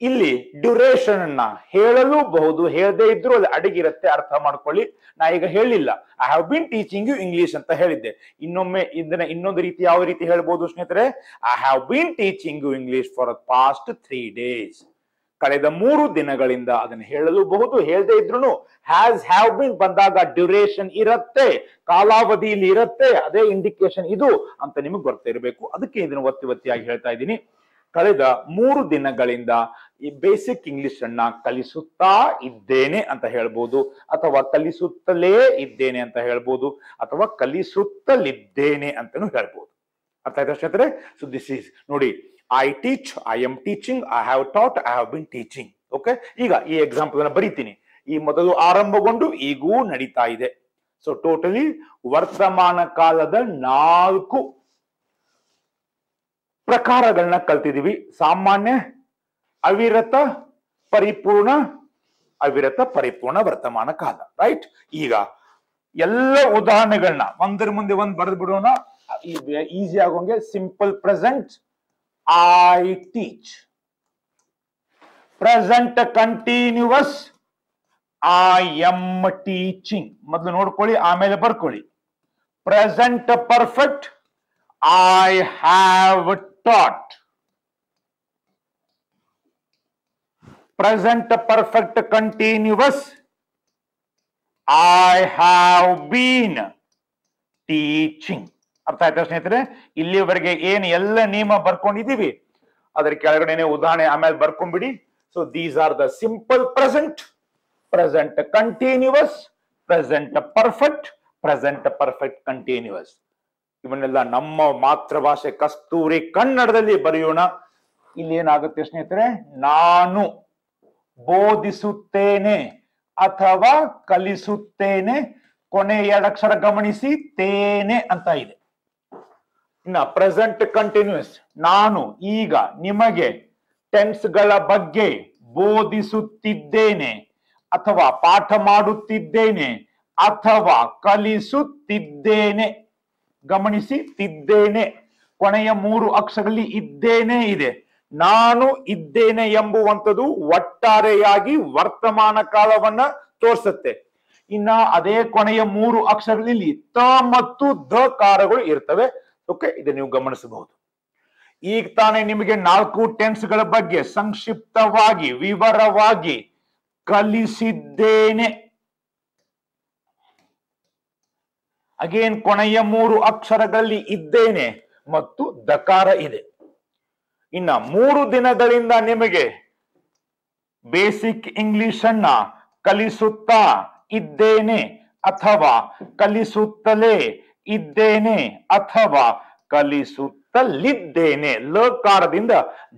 ಇಲ್ಲಿ ಡ್ಯೂರೇಷನ್ ಅನ್ನ ಹೇಳಲೂಬಹುದು, ಹೇಳದೇ ಇದ್ರು ಅದು ಅಡಗಿರುತ್ತೆ, ಅರ್ಥ ಮಾಡ್ಕೊಳ್ಳಿ. ನಾ ಈಗ ಹೇಳಿಲ್ಲ I have been teaching you English ಅಂತ ಹೇಳಿದ್ದೆ. ಇನ್ನೊಮ್ಮೆ ಇದನ್ನ ಇನ್ನೊಂದು ರೀತಿ ಯಾವ ರೀತಿ ಹೇಳ್ಬೋದು ಸ್ನೇಹಿತರೆ, I have been teaching you English for past 3 days. ಕಳೆದ 3 ದಿನಗಳಿಂದ ಅದನ್ನು ಹೇಳಲೂಬಹುದು, ಹೇಳದೇ ಇದ್ರು ಹ್ಯಾಸ್ ಹ್ಯಾವ್ ಬೀನ್ ಬಂದಾಗ ಡ್ಯೂರೇಷನ್ ಇರುತ್ತೆ, ಕಾಲಾವಧಿ ಇಲ್ಲಿ ಇರುತ್ತೆ, ಅದೇ ಇಂಡಿಕೇಶನ್ ಇದು ಅಂತ ನಿಮಗೆ ಗೊತ್ತಿರಬೇಕು. ಅದಕ್ಕೆ ಇದನ್ನು ಒತ್ತಿಯಾಗಿ ಹೇಳ್ತಾ ಇದ್ದೀನಿ. ಕಳೆದ 3 ದಿನಗಳಿಂದ ಈ ಬೇಸಿಕ್ ಇಂಗ್ಲಿಷ್ ಅನ್ನ ಕಲಿಸುತ್ತಾ ಇದ್ದೇನೆ ಅಂತ ಹೇಳ್ಬೋದು, ಅಥವಾ ಕಲಿಸುತ್ತಲೇ ಇದ್ದೇನೆ ಅಂತ ಹೇಳ್ಬೋದು, ಅಥವಾ ಕಲಿಸುತ್ತಲಿದ್ದೇನೆ ಅಂತಾನು ಹೇಳ್ಬೋದು. ಅರ್ಥ ಆಯ್ತಾ ಸ್ನೇಹಿತರೆ? ಸೊ ದಿಸ್ ಈಸ್ ನೋಡಿ, I teach, I am teaching, I have taught, I have been teaching. Okay, ಈಗ ಈ ಎಕ್ಸಾಂಪಲ್ ಅನ್ನ ಬರೀತೀನಿ. ಈ ಮೊದಲು ಆರಂಭಗೊಂಡು ಈಗೂ ನಡೀತಾ ಇದೆ. ಸೊ ಟೋಟಲಿ ವರ್ತಮಾನ ಕಾಲದ 4 ಪ್ರಕಾರಗಳನ್ನ ಕಲ್ತಿದೀವಿ. ಸಾಮಾನ್ಯ, ಅವಿರತ, ಪರಿಪೂರ್ಣ, ಅವಿರತ, ಪರಿಪೂರ್ಣ ವರ್ತಮಾನ ಕಾಲ. ರೈಟ್? ಈಗ ಎಲ್ಲ ಉದಾಹರಣೆಗಳನ್ನ ಒಂದರ ಮುಂದೆ ಒಂದು ಬರೆದು ಬಿಡೋಣ, ಈಸಿ ಆಗೋಂಗೆ. Simple present, I teach. Present continuous, I am teaching. ಮೊದಲು ನೋಡ್ಕೊಳ್ಳಿ, ಆಮೇಲೆ ಬರ್ಕೊಳ್ಳಿ. Present perfect, I have taught. Present perfect continuous, I have been teaching. ಅರ್ಥ ಆಯ್ತಾ ಸ್ನೇಹಿತರೆ? ಇಲ್ಲಿವರೆಗೆ ಏನು ಎಲ್ಲ ನಿಯಮ ಬರ್ಕೊಂಡಿದೀವಿ ಅದರ ಕೆಳಗಡೆನೆ ಉದಾಹರಣೆ ಆಮೇಲೆ ಬರ್ಕೊಂಡ್ಬಿಡಿ. So these are the simple present, present continuous, present perfect, present perfect continuous. ಇವನ್ನೆಲ್ಲ ನಮ್ಮ ಮಾತೃಭಾಷೆ ಕಸ್ತೂರಿ ಕನ್ನಡದಲ್ಲಿ ಬರೆಯೋಣ. ಇಲ್ಲಿ ಏನಾಗುತ್ತೆ ಸ್ನೇಹಿತರೆ, ನಾನು ಬೋಧಿಸುತ್ತೇನೆ ಅಥವಾ ಕಲಿಸುತ್ತೇನೆ, ಕೊನೆ 2 ಅಕ್ಷರ ಗಮನಿಸಿ, ತೇನೆ ಅಂತ ಇದೆ. ಇನ್ನ ಪ್ರೆಸೆಂಟ್ ಕಂಟಿನ್ಯೂಸ್, ನಾನು ಈಗ ನಿಮಗೆ ಟೆನ್ಸ್ ಗಳ ಬಗ್ಗೆ ಬೋಧಿಸುತ್ತಿದ್ದೇನೆ ಅಥವಾ ಪಾಠ ಮಾಡುತ್ತಿದ್ದೇನೆ ಅಥವಾ ಕಲಿಸುತ್ತಿದ್ದೇನೆ. ಗಮನಿಸಿ, ತಿದ್ದೇನೆ ಕೊನೆಯ 3 ಅಕ್ಷರಗಳಲ್ಲಿ ಇದ್ದೇನೆ ಇದೆ. ನಾನು ಇದ್ದೇನೆ ಎಂಬುವಂಥದ್ದು ಒಟ್ಟಾರೆಯಾಗಿ ವರ್ತಮಾನ ಕಾಲವನ್ನ ತೋರಿಸುತ್ತೆ. ಇನ್ನ ಅದೇ ಕೊನೆಯ 3 ಅಕ್ಷರಗಳಲ್ಲಿ ತ ಮತ್ತು ದ ಕಾರಗಳು ಇರ್ತವೆ. ಓಕೆ, ಇದು ನೀವು ಗಮನಿಸಬಹುದು. ಈಗ ತಾನೇ ನಿಮಗೆ 4 ಟೆನ್ಸ್ಗಳ ಬಗ್ಗೆ ಸಂಕ್ಷಿಪ್ತವಾಗಿ ವಿವರವಾಗಿ ಕಲಿಸಿದ್ದೇನೆ. ಅಗೇನ್ ಕೊನೆಯ 3 ಅಕ್ಷರಗಳಲ್ಲಿ ಇದ್ದೇನೆ ಮತ್ತು ದಕಾರ ಇದೆ. ಇನ್ನ 3 ದಿನಗಳಿಂದ ನಿಮಗೆ ಬೇಸಿಕ್ ಇಂಗ್ಲಿಷ್ ಅನ್ನ ಕಲಿಸುತ್ತಾ ಇದ್ದೇನೆ ಅಥವಾ ಕಲಿಸುತ್ತಲೇ ಇದ್ದೇನೆ ಅಥವಾ ಕಲಿಸುತ್ತಲಿದ್ದೇನೆ. ಲಕಾರದಿಂದ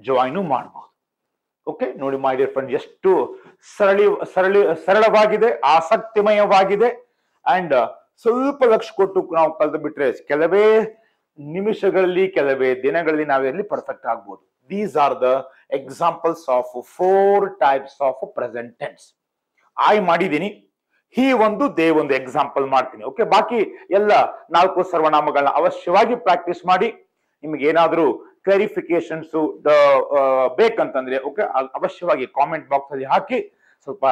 ಜಾಯಿನ್ ಮಾಡಬಹುದು. ಓಕೆ, ನೋಡಿ ಮೈ ಡಿಯರ್ ಫ್ರೆಂಡ್, ಎಷ್ಟು ಸರಳವಾಗಿದೆ, ಆಸಕ್ತಿಮಯವಾಗಿದೆ. ಅಂಡ್ ಸ್ವಲ್ಪ ಲಕ್ಷ್ಯ ಕೊಟ್ಟು ನಾವು ಕಲ್ತು ಬಿಟ್ರೆ ಕೆಲವೇ ನಿಮಿಷಗಳಲ್ಲಿ, ಕೆಲವೇ ದಿನಗಳಲ್ಲಿ ನಾವೆಲ್ಲಿ ಪರ್ಫೆಕ್ಟ್ ಆಗ್ಬೋದು. These are the examples of 4 types of present tense. I ಮಾಡಿದ್ದೀನಿ, ಹಿ ಒಂದು, ದೇ ಒಂದು ಎಕ್ಸಾಂಪಲ್ ಮಾಡ್ತೀನಿ. ಓಕೆ, ಬಾಕಿ ಎಲ್ಲ 4 ಸರ್ವನಾಮಗಳನ್ನ ಅವಶ್ಯವಾಗಿ ಪ್ರಾಕ್ಟೀಸ್ ಮಾಡಿ. ನಿಮ್ಗೆ ಏನಾದ್ರೂ ಕ್ಲಾರಿಫಿಕೇಶನ್ಸ್ ಬೇಕಂತಂದ್ರೆ ಓಕೆ, ಅವಶ್ಯವಾಗಿ ಕಾಮೆಂಟ್ ಬಾಕ್ಸ್ ಅಲ್ಲಿ ಹಾಕಿ. ಸ್ವಲ್ಪ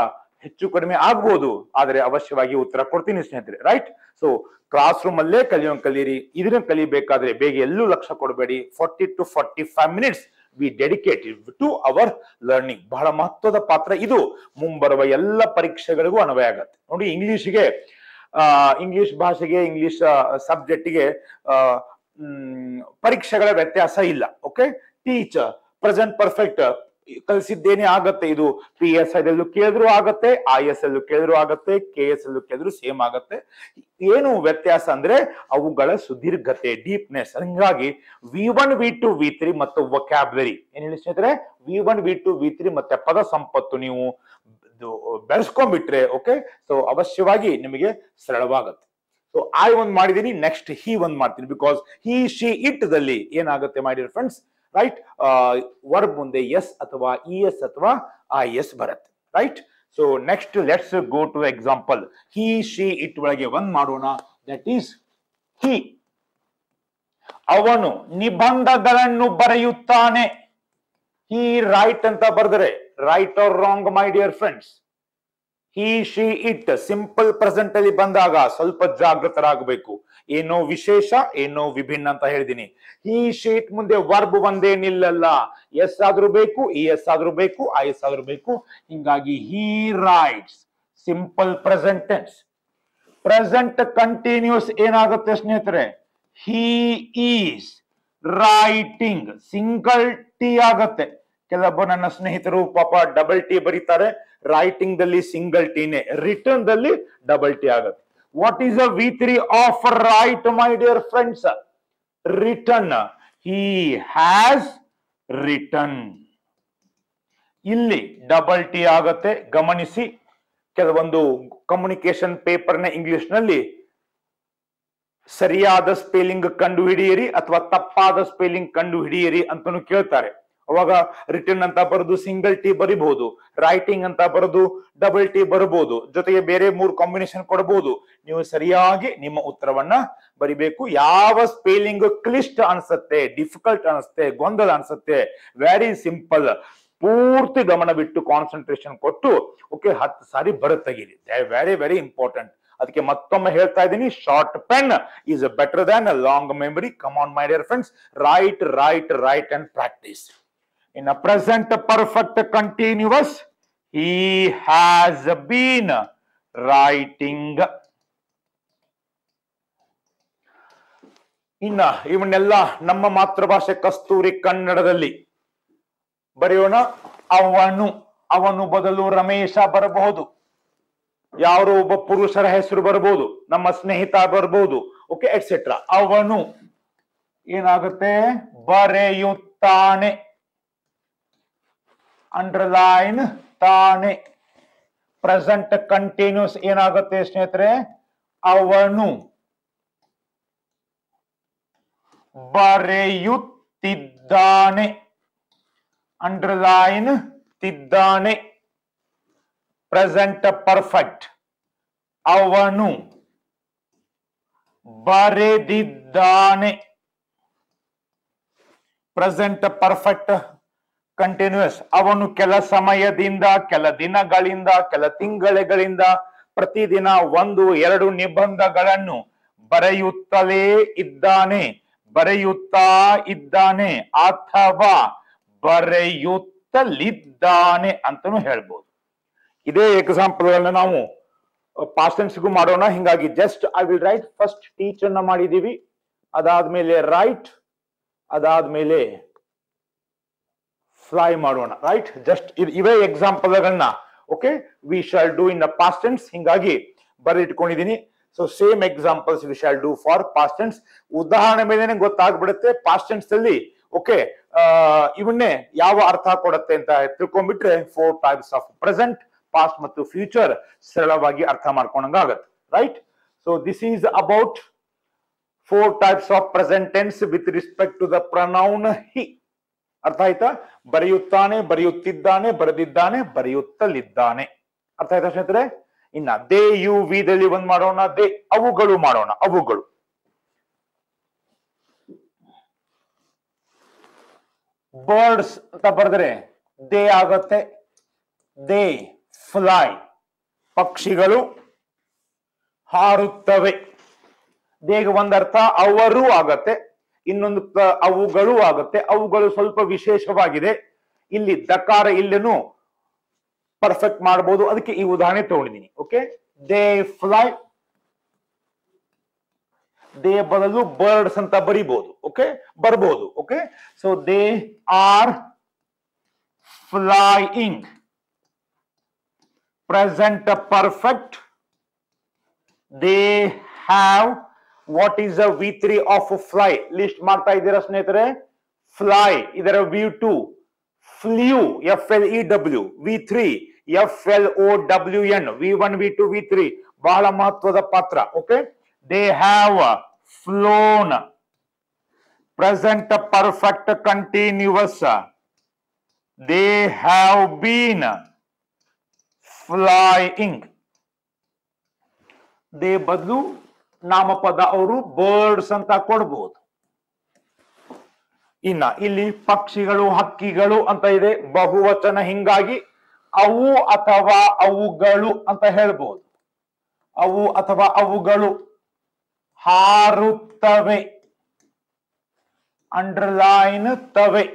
ಹೆಚ್ಚು ಕಡಿಮೆ ಆಗ್ಬೋದು, ಆದ್ರೆ ಅವಶ್ಯವಾಗಿ ಉತ್ತರ ಕೊಡ್ತೀನಿ ಸ್ನೇಹಿತರೆ. ರೈಟ್. ಸೊ ಕ್ಲಾಸ್ ರೂಮ್ ಅಲ್ಲೇ ಕಲಿಯಿರಿ. ಇದನ್ನ ಕಲಿಬೇಕಾದ್ರೆ ಬೇಗ ಎಲ್ಲೂ ಲಕ್ಷ್ಯ ಕೊಡಬೇಡಿ. 40 to 45 minutes we dedicated to our learning. ಬಹಳ ಮಹತ್ವದ ಪಾತ್ರ ಇದು ಮುಂಬರುವ ಎಲ್ಲ ಪರೀಕ್ಷೆಗಳಿಗೂ ಅನ್ವಯ ಆಗತ್ತೆ. ನೋಡಿ, ಇಂಗ್ಲಿಷ್ ಭಾಷೆಗೆ, ಇಂಗ್ಲಿಷ್ ಸಬ್ಜೆಕ್ಟ್ಗೆ ಪರೀಕ್ಷೆಗಳ ವ್ಯತ್ಯಾಸ ಇಲ್ಲ. ಓಕೆ, ಟೀಚರ್ ಪ್ರೆಸೆಂಟ್ ಪರ್ಫೆಕ್ಟ್ ಕಲಿಸಿದ್ದೇನೆ ಆಗತ್ತೆ. ಇದು PSI ಅಲ್ಲೂ ಕೇಳಿದ್ರು ಆಗತ್ತೆ, IS ಅಲ್ಲೂ ಕೇಳಿದ್ರು ಆಗತ್ತೆ, KS ಅಲ್ಲೂ ಕೇಳಿದ್ರು ಸೇಮ್ ಆಗತ್ತೆ. ಏನು ವ್ಯತ್ಯಾಸ ಅಂದ್ರೆ ಅವುಗಳ ಸುದೀರ್ಘತೆ, ಡೀಪ್ನೆಸ್. ಹಂಗಾಗಿ V1 V2 V3 ಮತ್ತು ವೊಕ್ಯಾಬ್ಯುಲರಿ ಏನ್ ಹೇಳಿ ಸ್ನೇಹಿತರೆ, V1 V2 V3 ಮತ್ತೆ ಪದ ಸಂಪತ್ತು ನೀವು ಬೆಳೆಸ್ಕೊಂಡ್ಬಿಟ್ರೆ ಓಕೆ, ಸೊ ಅವಶ್ಯವಾಗಿ ನಿಮಗೆ ಸರಳವಾಗತ್ತೆ. ಸೊ I ಒಂದ್ ಮಾಡಿದೀನಿ, ನೆಕ್ಸ್ಟ್ he ಒಂದ್ ಮಾಡ್ತೀನಿ. ಬಿಕಾಸ್ he she it ದಲ್ಲಿ ಏನಾಗುತ್ತೆ my dear friends, right, verb ಮುಂದೆ ಎಸ್ ಅಥವಾ ES ಅಥವಾ IS ಬರುತ್ತೆ. Right. So next let's go to example. he she it ಒಳಗೆ ಒಂದ್ ಮಾಡೋಣ. That is he. ಅವನು ನಿಬಂಧಗಳನ್ನು ಬರೆಯುತ್ತಾನೆ. he ರೈಟ್ ಅಂತ ಬರೆದರೆ write or wrong my dear friends? he she it simple present ಅಲ್ಲಿ ಬಂದಾಗ ಸ್ವಲ್ಪ ಜಾಗೃತರಾಗಬೇಕು. ಏನೋ ವಿಶೇಷ, ಏನೋ ವಿಭಿನ್ನ ಅಂತ ಹೇಳಿದೀನಿ. he she it ಮುಂದೆ ವರ್ಬ್ ಒಂದೇ ನಿಲ್ಲಲ್ಲ. ಎಸ್ ಆದ್ರೂ ಬೇಕು, ES ಆದ್ರೂ ಬೇಕು, IS ಆದ್ರೂ ಬೇಕು. ಹಿಂಗಾಗಿ he writes simple present tense. Present continuous ಏನಾಗುತ್ತೆ ಸ್ನೇಹಿತರೆ? he is writing single T ಆಗತ್ತೆ. ಕೆಲವೊಬ್ಬ ನನ್ನ ಸ್ನೇಹಿತರು ಪಾಪ ಡಬಲ್ ಟಿ ಬರೀತಾರೆ. ರೈಟಿಂಗ್ ದಲ್ಲಿ ಸಿಂಗಲ್ ಟಿನೇ, ರಿಟರ್ನ್ ದಲ್ಲಿ ಡಬಲ್ ಟಿ ಆಗುತ್ತೆ. What is a V3 of write my dear friends? Written. he has written. ಇಲ್ಲಿ ಡಬಲ್ ಟಿ ಆಗತ್ತೆ. ಗಮನಿಸಿ, ಕೆಲವೊಂದು ಕಮ್ಯುನಿಕೇಶನ್ ಪೇಪರ್ನ ಇಂಗ್ಲಿಷ್ ನಲ್ಲಿ ಸರಿಯಾದ ಸ್ಪೆಲ್ಲಿಂಗ್ ಕಂಡು ಹಿಡಿಯಿರಿ ಅಥವಾ ತಪ್ಪಾದ ಸ್ಪೆಲ್ಲಿಂಗ್ ಕಂಡು ಹಿಡಿಯಿರಿ ಅಂತಾನು ಕೇಳ್ತಾರೆ. ಅವಾಗ ರಿಟರ್ನ್ ಅಂತ ಬರೆದು ಸಿಂಗಲ್ ಟಿ ಬರಿಬಹುದು, ರೈಟಿಂಗ್ ಅಂತ ಬರೆದು ಡಬಲ್ ಟಿ ಬರಬಹುದು, ಜೊತೆಗೆ ಬೇರೆ 3 ಕಾಂಬಿನೇಷನ್ ಕೊಡಬಹುದು. ನೀವು ಸರಿಯಾಗಿ ನಿಮ್ಮ ಉತ್ತರವನ್ನ ಬರಿಬೇಕು. ಯಾವ ಸ್ಪೆಲ್ಲಿಂಗ್ ಕ್ಲಿಷ್ಟ ಅನ್ಸುತ್ತೆ, ಡಿಫಿಕಲ್ಟ್ ಅನ್ಸುತ್ತೆ, ಗೊಂದಲ ಅನ್ಸುತ್ತೆ, ವೆರಿ ಸಿಂಪಲ್, ಪೂರ್ತಿ ಗಮನ ಬಿಟ್ಟು ಕಾನ್ಸಂಟ್ರೇಷನ್ ಕೊಟ್ಟು ಓಕೆ 10 ಸಾರಿ ಬರತಗಿರಿ. Very very important. ಅದಕ್ಕೆ ಮತ್ತೊಮ್ಮೆ ಹೇಳ್ತಾ ಇದ್ದೀನಿ, short pen is better than a long memory. Come on my dear friends, write write write and practise. In a present perfect continuous, he has been writing. ಇನ್ನ ಇವನ್ನೆಲ್ಲ ನಮ್ಮ ಮಾತೃಭಾಷೆ ಕಸ್ತೂರಿ ಕನ್ನಡದಲ್ಲಿ ಬರೆಯೋಣ. ಅವನು ಬದಲು ರಮೇಶ ಬರಬಹುದು. ಯಾರೋ ಒಬ್ಬ ಪುರುಷರ ಹೆಸರು ಬರಬಹುದು, ನಮ್ಮ ಸ್ನೇಹಿತ ಬರಬಹುದು, ಓಕೆ ಎಟ್ಸೆಟ್ರಾ. ಅವನು ಏನಾಗುತ್ತೆ? ಬರೆಯುತ್ತಾನೆ. ಅಂಡರ್ಲೈನ್ ತಾನೆ. ಪ್ರೆಸೆಂಟ್ ಕಂಟಿನ್ಯೂಸ್ ಏನಾಗುತ್ತೆ ಸ್ನೇಹಿತರೆ? ಅವನು ಬರೆಯುತ್ತಿದ್ದಾನೆ. ಅಂಡರ್ಲೈನ್ ತಿದ್ದಾನೆ. ಪ್ರೆಸೆಂಟ್ ಪರ್ಫೆಕ್ಟ್ ಅವನು ಬರೆದಿದ್ದಾನೆ. ಪ್ರೆಸೆಂಟ್ ಪರ್ಫೆಕ್ಟ್ ಕಂಟಿನ್ಯೂಸ್ ಅವನು ಕೆಲ ಸಮಯದಿಂದ, ಕೆಲ ದಿನಗಳಿಂದ, ಕೆಲ ತಿಂಗಳುಗಳಿಂದ ಪ್ರತಿದಿನ 1-2 ನಿಬಂಧಗಳನ್ನು ಬರೆಯುತ್ತಲೇ ಇದ್ದಾನೆ, ಬರೆಯುತ್ತಾ ಇದ್ದಾನೆ ಅಥವಾ ಬರೆಯುತ್ತಲಿದ್ದಾನೆ ಅಂತಾನು ಹೇಳ್ಬೋದು. ಇದೇ ಎಕ್ಸಾಂಪಲ್ ಗಳನ್ನ ನಾವು ಪಾಸ್ಟ್ ಟೆನ್ಸ್ಗೂ ಮಾಡೋಣ. ಹಿಂಗಾಗಿ just I will write. First teacher ನ ಮಾಡಿದೀವಿ, ಅದಾದ್ಮೇಲೆ ರೈಟ್, ಅದಾದ್ಮೇಲೆ ಫ್ಲೈ ಮಾಡೋಣ. ರೈಟ್, ಜಸ್ಟ್ ಇವೇ ಎಕ್ಸಾಂಪಲ್ ಗಳನ್ನ okay we shall do in past tense. ಹಿಂಗಾಗಿ ಬರೆದಿಟ್ಕೊಂಡಿದೀನಿ. So same examples we shall do for past tense. ಉದಾಹರಣೆ ಮೇಲೆ ಗೊತ್ತಾಗ್ಬಿಡುತ್ತೆ ಪಾಸ್ಟ್ ಟೆನ್ಸ್ ಅಲ್ಲಿ ಓಕೆ ಇವನ್ನೇ ಯಾವ ಅರ್ಥ ಕೊಡುತ್ತೆ ಅಂತ ತಿಳ್ಕೊಂಡ್ಬಿಟ್ರೆ 4 ಟೈಪ್ಸ್ ಆಫ್ ಪ್ರೆಸೆಂಟ್, ಪಾಸ್ಟ್ ಮತ್ತು ಫ್ಯೂಚರ್ ಸರಳವಾಗಿ ಅರ್ಥ ಮಾಡ್ಕೊಂಡಂಗಾಗತ್ತೆ. Right. So this is about 4 types of present tense with respect to the pronoun he. ಅರ್ಥ ಆಯ್ತಾ? ಬರೆಯುತ್ತಾನೆ, ಬರೆಯುತ್ತಿದ್ದಾನೆ, ಬರೆದಿದ್ದಾನೆ, ಬರೆಯುತ್ತಲಿದ್ದಾನೆ. ಅರ್ಥ ಆಯ್ತಾ ಸ್ನೇಹಿತರೆ? ಇನ್ನ ದೇ, ಯು, ವಿ ದಲ್ಲಿ ಒಂದ್ ಮಾಡೋಣ. ದೇ ಅವುಗಳು ಮಾಡೋಣ. ಅವುಗಳು ಬರ್ಡ್ಸ್ ಅಂತ ಬರೆದ್ರೆ ದೇ ಆಗತ್ತೆ. They fly. ಪಕ್ಷಿಗಳು ಹಾರುತ್ತವೆ. ಬೇಗ ಒಂದರ್ಥ ಅವರು ಆಗತ್ತೆ, ಇನ್ನೊಂದು ಅವುಗಳು ಆಗತ್ತೆ. ಅವುಗಳು ಸ್ವಲ್ಪ ವಿಶೇಷವಾಗಿದೆ. ಇಲ್ಲಿ ದಕಾರ ಇಲ್ಲೇನು ಪರ್ಫೆಕ್ಟ್ ಮಾಡಬಹುದು, ಅದಕ್ಕೆ ಈ ಉದಾಹರಣೆ ತಗೊಂಡಿದ್ದೀನಿ. ಓಕೆ, ದೇ ಫ್ಲೈ, ದೇ ಬದಲು ಬರ್ಡ್ಸ್ ಅಂತ ಬರಿಬಹುದು. ಓಕೆ, ಬರ್ಬೋದು. Okay, so they are flying. Present perfect. They have. What is the V3 of fly? List ಮಾಡ್ತಾ ಇದ್ದೀರಾ ಸ್ನೇಹಿತರೆ? ಫ್ಲೈ, ಇದರ V2 ಫ್ಲ್ಯೂ, FLEW. V3 FLOWN. V1 V2 V3 ಬಹಳ ಮಹತ್ವದ ಪಾತ್ರ. Okay, they have flown. Present perfect continuous. They have been flying. They ಬದಲು ನಾಮಪದ ಅವರು ಬರ್ಡ್ಸ್ ಅಂತ ಕೊಡಬಹುದು. ಇನ್ನ ಇಲ್ಲಿ ಪಕ್ಷಿಗಳು, ಹಕ್ಕಿಗಳು ಅಂತ ಇದೆ, ಬಹುವಚನ, ಹಿಂಗಾಗಿ ಅವು ಅಥವಾ ಅವುಗಳು ಅಂತ ಹೇಳ್ಬಹುದು. ಅವು ಅಥವಾ ಅವುಗಳು ಹಾರುತ್ತವೆ. ಅಂಡರ್ಲೈನ್ ತವೆ.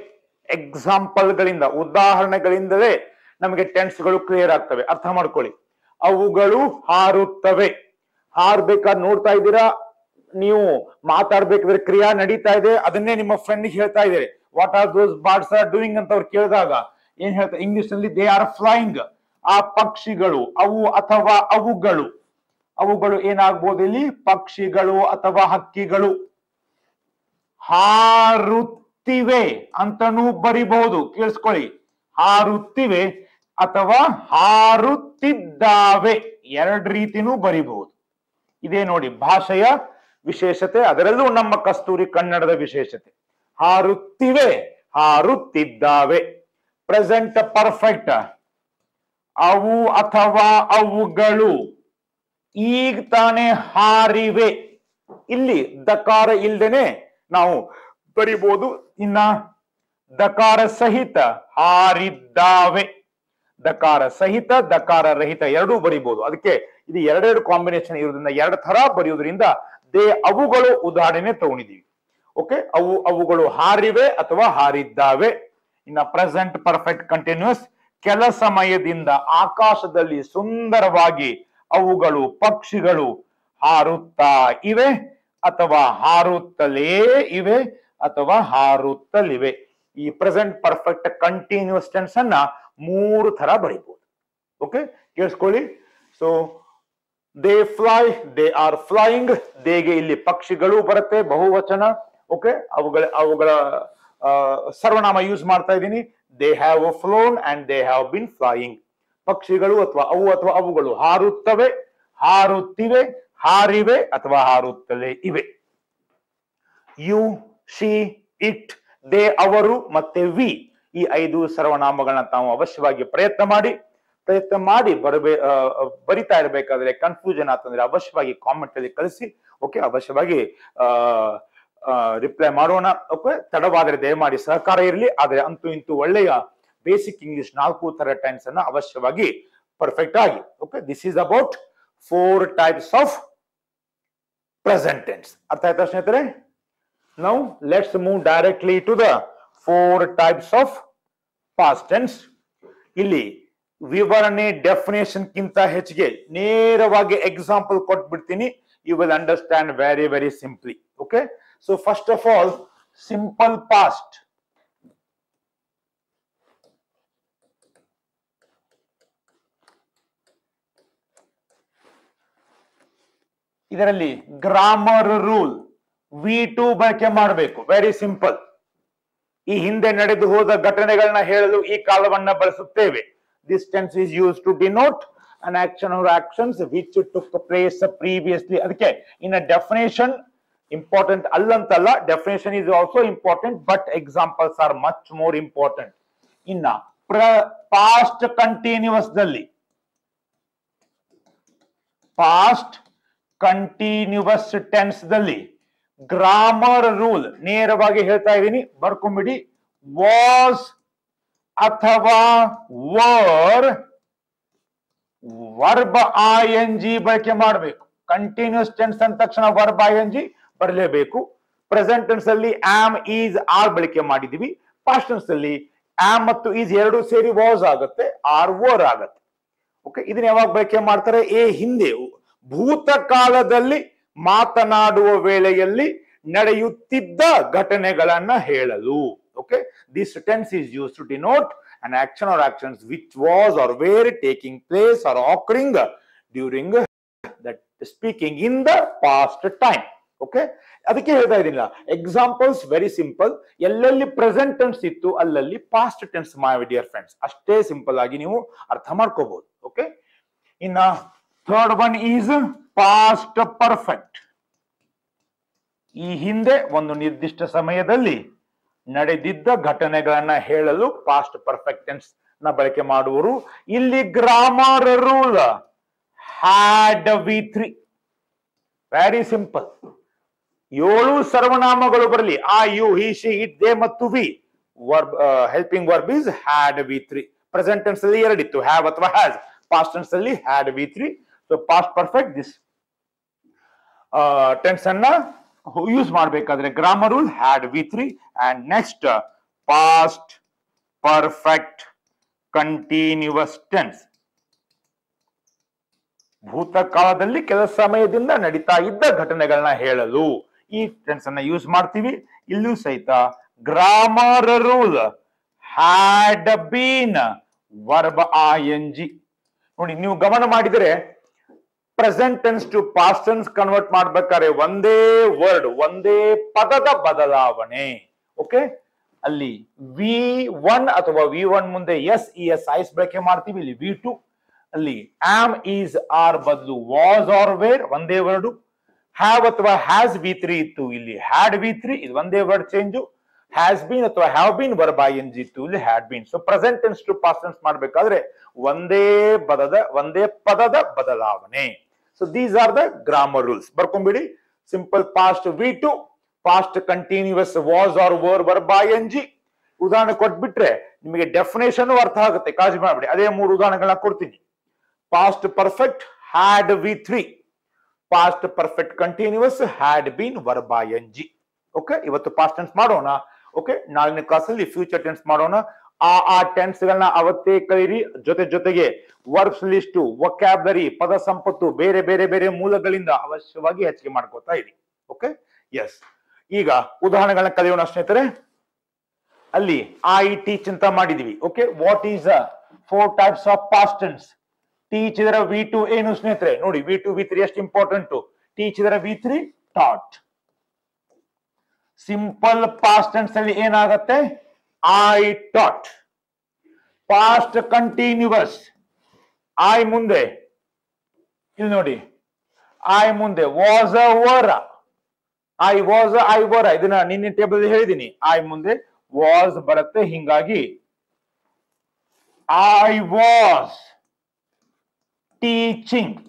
ಎಕ್ಸಾಂಪಲ್ಗಳಿಂದ, ಉದಾಹರಣೆಗಳಿಂದಲೇ ನಮಗೆ ಟೆನ್ಸ್ಗಳು ಕ್ಲಿಯರ್ ಆಗ್ತವೆ. ಅರ್ಥ ಮಾಡ್ಕೊಳ್ಳಿ. ಅವುಗಳು ಹಾರುತ್ತವೆ. ಹಾರ್ಬೇಕಾದ್ರೆ ನೋಡ್ತಾ ಇದ್ದೀರಾ ನೀವು, ಮಾತಾಡ್ಬೇಕಾದ್ರೆ ಕ್ರಿಯಾ ನಡೀತಾ ಇದೆ, ಅದನ್ನೇ ನಿಮ್ಮ ಫ್ರೆಂಡ್ ಹೇಳ್ತಾ ಇದ್ದಾರೆ. What are those birds are doing ಅಂತ ಅವ್ರು ಕೇಳಿದಾಗ ಏನ್ ಹೇಳ್ತಾರೆ ಇಂಗ್ಲಿಷ್ ನಲ್ಲಿ? They are flying. ಆ ಪಕ್ಷಿಗಳು, ಅವು ಅಥವಾ ಅವುಗಳು. ಅವುಗಳು ಏನಾಗ್ಬೋದು ಇಲ್ಲಿ? ಪಕ್ಷಿಗಳು ಅಥವಾ ಹಕ್ಕಿಗಳು. ಹಾರುತ್ತಿವೆ ಅಂತನೂ ಬರಿಬಹುದು. ಕೇಳಿಸ್ಕೊಳ್ಳಿ, ಹಾರುತ್ತಿವೆ ಅಥವಾ ಹಾರುತ್ತಿದ್ದಾವೆ, ಎರಡು ರೀತಿನೂ ಬರಿಬಹುದು. ಇದೇ ನೋಡಿ ಭಾಷೆಯ ವಿಶೇಷತೆ, ಅದರಲ್ಲೂ ನಮ್ಮ ಕಸ್ತೂರಿ ಕನ್ನಡದ ವಿಶೇಷತೆ. ಹಾರುತ್ತಿವೆ, ಹಾರುತ್ತಿದ್ದಾವೆ. Present perfect. ಅವು ಅಥವಾ ಅವುಗಳು ಈಗ ತಾನೇ ಹಾರಿವೆ. ಇಲ್ಲಿ ದಕಾರ ಇಲ್ದೇನೆ ನಾವು ಬರಿಬಹುದು. ಇನ್ನ ದಕಾರ ಸಹಿತ ಹಾರಿದ್ದಾವೆ. ದಕಾರ ಸಹಿತ, ದಕಾರ ರಹಿತ ಎರಡೂ ಬರಿಬಹುದು. ಅದಕ್ಕೆ ಇದು ಎರಡೆರಡು ಕಾಂಬಿನೇಷನ್ ಇರೋದ್ರಿಂದ, ಎರಡು ತರ ಬರೆಯೋದ್ರಿಂದ ದೇ ಅವುಗಳು ಉದಾಹರಣೆ ತಗೊಂಡಿದ್ದೀವಿ. ಓಕೆ, ಅವುಗಳು ಹಾರಿವೆ ಅಥವಾ ಹಾರಿದ್ದಾವೆ. ಇನ್ನ ಪ್ರೆಸೆಂಟ್ ಪರ್ಫೆಕ್ಟ್ ಕಂಟಿನ್ಯೂಸ್. ಕೆಲ ಸಮಯದಿಂದ ಆಕಾಶದಲ್ಲಿ ಸುಂದರವಾಗಿ ಅವುಗಳು, ಪಕ್ಷಿಗಳು ಹಾರುತ್ತಾ ಇವೆ ಅಥವಾ ಹಾರುತ್ತಲೇ ಇವೆ ಅಥವಾ ಹಾರುತ್ತಲಿವೆ. ಈ ಪ್ರೆಸೆಂಟ್ ಪರ್ಫೆಕ್ಟ್ ಕಂಟಿನ್ಯೂಸ್ ಟೆನ್ಸ್ ಅನ್ನ ಮೂರು ತರ ಬರೀಬಹುದು. ಓಕೆ, ಕೇಳಿಸ್ಕೊಳ್ಳಿ. So they fly, they are flying. ದೇಗೆ ಇಲ್ಲಿ ಪಕ್ಷಿಗಳು ಬರುತ್ತೆ, ಬಹುವಚನ. ಓಕೆ, ಅವುಗಳ ಸರ್ವನಾಮ ಯೂಸ್ ಮಾಡ್ತಾ ಇದ್ದೀನಿ. They have ಫ್ಲೋನ್ and they have been flying. ಪಕ್ಷಿಗಳು ಅಥವಾ ಅವುಗಳು ಹಾರುತ್ತವೆ, ಹಾರುತ್ತಿವೆ, ಹಾರಿವೆ ಅಥವಾ ಹಾರುತ್ತಲೇ ಇವೆ. ಯು, ಶಿ, ಇಟ್, ದೇ ಅವರು ಮತ್ತೆ ವಿ, ಈ 5 ಸರ್ವನಾಮಗಳನ್ನ ತಾವು ಅವಶ್ಯವಾಗಿ ಪ್ರಯತ್ನ ಮಾಡಿ ಬರಿತಾ ಇರಬೇಕಾದ್ರೆ ಕನ್ಫ್ಯೂಷನ್ ಆತಂದ್ರೆ ಅವಶ್ಯವಾಗಿ ಕಾಮೆಂಟ್ ಅಲ್ಲಿ ಕಳಿಸಿ. ಓಕೆ, ಅವಶ್ಯವಾಗಿ ರಿಪ್ಲೈ ಮಾಡೋಣ. ಓಕೆ, ತಡವಾದರೆ ದಯಮಾಡಿ ಸಹಕಾರ ಇರಲಿ. ಆದ್ರೆ ಅಂತೂ ಇಂತೂ ಒಳ್ಳೆಯ ಬೇಸಿಕ್ ಇಂಗ್ಲಿಷ್ 4 ತರ ಟೆನ್ಸ್ ಅನ್ನ ಅವಶ್ಯವಾಗಿ ಪರ್ಫೆಕ್ಟ್ ಆಗಿ. Okay, this is about 4 types of present tense. ಅರ್ಥ ಆಯ್ತಾ ಸ್ನೇಹಿತರೆ? Now let's move directly to the 4 types of past tense. ಇಲ್ಲಿ ವಿವರಣೆ, ಡೆಫಿನೇಷನ್ ಗಿಂತ ಹೆಚ್ಚಿಗೆ ನೇರವಾಗಿ ಎಕ್ಸಾಂಪಲ್ ಕೊಟ್ಬಿಡ್ತೀನಿ. You will understand very very simply. Okay, so first of all simple past. ಇದರಲ್ಲಿ ಗ್ರಾಮರ್ ರೂಲ್ V2 ಬಳಕೆ ಮಾಡಬೇಕು. Very simple. ಈ ಹಿಂದೆ ನಡೆದು ಹೋದ ಘಟನೆಗಳನ್ನ ಹೇಳಲು ಈ ಕಾಲವನ್ನ ಬಳಸುತ್ತೇವೆ. This tense is used to denote an action or actions which took place previously. ಅದಕ್ಕೆ ಇನ್ ಡೆಫಿನೇಷನ್ ಇಂಪಾರ್ಟೆಂಟ್ ಅಲ್ಲಂತಲ್ಲ, definition is also important, but examples are much more important. ಇನ್ನ ಪಾಸ್ಟ್ ಕಂಟಿನ್ಯೂಸ್ ದಲ್ಲಿ, ಪಾಸ್ಟ್ ಕಂಟಿನ್ಯೂಸ್ ಟೆನ್ಸ್ ದಲ್ಲಿ grammar rule ನೇರವಾಗಿ ಹೇಳ್ತಾ ಇದ್ದೀನಿ, ಬರ್ಕೊಂಬಿಡಿ. Was ಅಥವಾ var verb ING ಬಳಕೆ ಮಾಡಬೇಕು. ಕಂಟಿನ್ಯೂಸ್ ಟೆನ್ಸ್ ಅಂದ ತಕ್ಷಣ ವರ್ಬ್ ING ಬರಲೇಬೇಕು. ಪ್ರೆಸೆಂಟ್ ಟೆನ್ಸ್ ಅಲ್ಲಿ ಆಮ್, ಈಸ್, ಆರ್ ಬಳಕೆ ಮಾಡಿದೀವಿ. ಪಾಸ್ಟ್ ಟೆನ್ಸ್ ಅಲ್ಲಿ ಆಮ್ ಮತ್ತು ಈಸ್ ಎರಡು ಸೇರಿ ವಾಸ್ ಆಗುತ್ತೆ, ಆರ್ ವರ್ ಆಗುತ್ತೆ. ಓಕೆ, ಇದನ್ನ ಯಾವಾಗ ಬಳಕೆ ಮಾಡ್ತಾರೆ? ಹಿಂದೆ ಭೂತಕಾಲದಲ್ಲಿ ಮಾತನಾಡುವ ವೇಳೆಯಲ್ಲಿ ನಡೆಯುತ್ತಿದ್ದ ಘಟನೆಗಳನ್ನ ಹೇಳಲು. Okay, this tense is used to denote an action or actions which was or were taking place or occurring during that speaking in the past time. Okay, ಅದಕ್ಕೆ ಹೇಳ್ತಾ ಇದ್ದೀನಿಲ್ಲ, ಎಕ್ಸಾಂಪಲ್ಸ್ ವೆರಿ ಸಿಂಪಲ್. ಎಲ್ಲೆಲ್ಲಿ ಪ್ರೆಸೆಂಟ್ ಟೆನ್ಸ್ ಇತ್ತು ಅಲ್ಲಲ್ಲಿ past tense my dear friends. ಅಷ್ಟೇ simple ಆಗಿ ನೀವು ಅರ್ಥ ಮಾಡ್ಕೋಬಹುದು. ಓಕೆ, ಇನ್ನ third one is past perfect. ಈ ಹಿಂದೆ ಒಂದು ನಿರ್ದಿಷ್ಟ ಸಮಯದಲ್ಲಿ ನಡೆದಿದ್ದ ಘಟನೆಗಳನ್ನ ಹೇಳಲು ಪಾಸ್ಟ್ ಪರ್ಫೆಕ್ಟ್ ಟೆನ್ಸ್ ನ ಬಳಕೆ ಮಾಡುವರು. ಇಲ್ಲಿ grammar rule had V3. Very simple. 7 ಸರ್ವನಾಮಗಳು ಬರಲಿ, I, you, he, she, it, they ಮತ್ತು we. Verb helping verb is had V3. Present tense ಅಲ್ಲಿ ಎರಡಿತ್ತು, ಹ್ಯಾವ್ ಅಥವಾ ಹ್ಯಾಸ್. ಪಾಸ್ಟ್ ಟೆನ್ಸ್ ಅಲ್ಲಿ had V3. So past perfect this tense ಅನ್ನ use ಮಾಡಬೇಕಾದ್ರೆ grammar rule had V3. And next past perfect continuous tense. ಭೂತಕಾಲದಲ್ಲಿ ಕೆಲ ಸಮಯದಿಂದ ನಡೀತಾ ಇದ್ದ ಘಟನೆಗಳನ್ನ ಹೇಳಲು ಈ ಟೆನ್ಸ್ ಅನ್ನ ಯೂಸ್ ಮಾಡ್ತೀವಿ. ಇಲ್ಲೂ ಸಹಿತ grammar rule had been verb ING. ನೋಡಿ, ನೀವು ಗಮನ ಮಾಡಿದರೆ present tense to past tense convert ಮಾಡ್ಬೇಕಾದ್ರೆ ಒಂದೇ ವರ್ಡ್, ಒಂದೇ ಪದದ ಬದಲಾವಣೆ. ಓಕೆ, ಅಲ್ಲಿ V1 ಅಥವಾ V1 ಮುಂದೆ ಎಸ್, ES, ಐಸ್ ಬಳಕೆ ಮಾಡ್ತೀವಿ. ಇಲ್ಲಿ V2 ಅಲ್ಲಿ ಆಮ್, ಈಸ್, ಆರ್ ಬದಲು ವಾಸ್ ಆರ್ ವೇರ್ ಒಂದೇ ವರ್ಡ್. ಹ್ಯಾವ್ ಅಥವಾ ಹ್ಯಾಸ್ V3 ಇತ್ತು, ಇಲ್ಲಿ ಹ್ಯಾಡ್ V3, ಇದು ಒಂದೇ ವರ್ಡ್ ಚೇಂಜ್. ಹ್ಯಾಸ್ ಬೀನ್ ಅಥವಾ ಹ್ಯಾವ್ ಬೀನ್ ವರ್ಬ್ ING ಇತ್ತು, ಇಲ್ಲಿ had been. So present tense to past tense ಮಾಡ್ಬೇಕಾದ್ರೆ ಒಂದೇ ಪದದ ಬದಲಾವಣೆ. So these are the grammar rules. ಬರ್ಕೊಂಡ್ಬಿಡಿ. Simple past V2, past continuous was are were verb ING. ಉದಾಹರಣೆ ಕೊಟ್ಬಿಟ್ರೆ ನಿಮಗೆ ಡೆಫಿನೇಷನ್ ಅರ್ಥ ಆಗುತ್ತೆ, ಕಾಳಜಿ ಮಾಡ್ಬಿಡಿ. ಅದೇ 3 ಉದಾಹರಣೆಗಳನ್ನ ಕೊಡ್ತೀನಿ. Past perfect had V3, past perfect continuous had been verb ING. Okay, ಇವತ್ತು ಪಾಸ್ಟ್ ಟೆನ್ಸ್ ಮಾಡೋಣ. ಓಕೆ, ನಾಳಿನ ಕ್ಲಾಸಲ್ಲಿ ಫ್ಯೂಚರ್ ಟೆನ್ಸ್ ಮಾಡೋಣ. ಆ ಟೆನ್ಸ್ ಗಳನ್ನ ಅವತ್ತೇ ಕಲಿಯಿರಿ. ಜೊತೆಗೆ ವರ್ಬ್ಸ್ ಲಿಸ್ಟ್, ವೊಕ್ಯಾಬ್ಲರಿ, ಪದ ಸಂಪತ್ತು ಬೇರೆ ಬೇರೆ ಬೇರೆ ಮೂಲಗಳಿಂದ ಅವಶ್ಯವಾಗಿ ಹೆಚ್ಚಿಗೆ ಮಾಡ್ಕೋತಾ ಇರಿ. Okay, yes. ಈಗ ಉದಾಹರಣೆಗಳನ್ನ ಕಲಿಯೋಣ ಸ್ನೇಹಿತರೆ. ಅಲ್ಲಿ ಐ ಟೀಚ್ ಅಂತ ಮಾಡಿದೀವಿ. Okay, what is 4 types of past tense? Teach ಇದರ V2 ಏನು ಸ್ನೇಹಿತರೆ? ನೋಡಿ, V2 V3 ಎಷ್ಟು ಇಂಪಾರ್ಟೆಂಟ್. ಟೀಚ್ ಇದರ V3 taught. Simple past tense ಅಲ್ಲಿ ಏನಾಗತ್ತೆ? I taught. Past continuous I ಮುಂದೆ, ಇಲ್ಲಿ ನೋಡಿ, ಐ ಮುಂದೆ ವಾಸ್ ವರ, ಐ ವಾಸ್ ಐ ವರ. ಇದನ್ನ ನಿನ್ನೆ ಟೇಬಲ್ ಹೇಳಿದೀನಿ. ಐ ಮುಂದೆ ವಾಸ್ ಬರುತ್ತೆ, ಹಿಂಗಾಗಿ ಐ ವಾಸ್ ಟೀಚಿಂಗ್.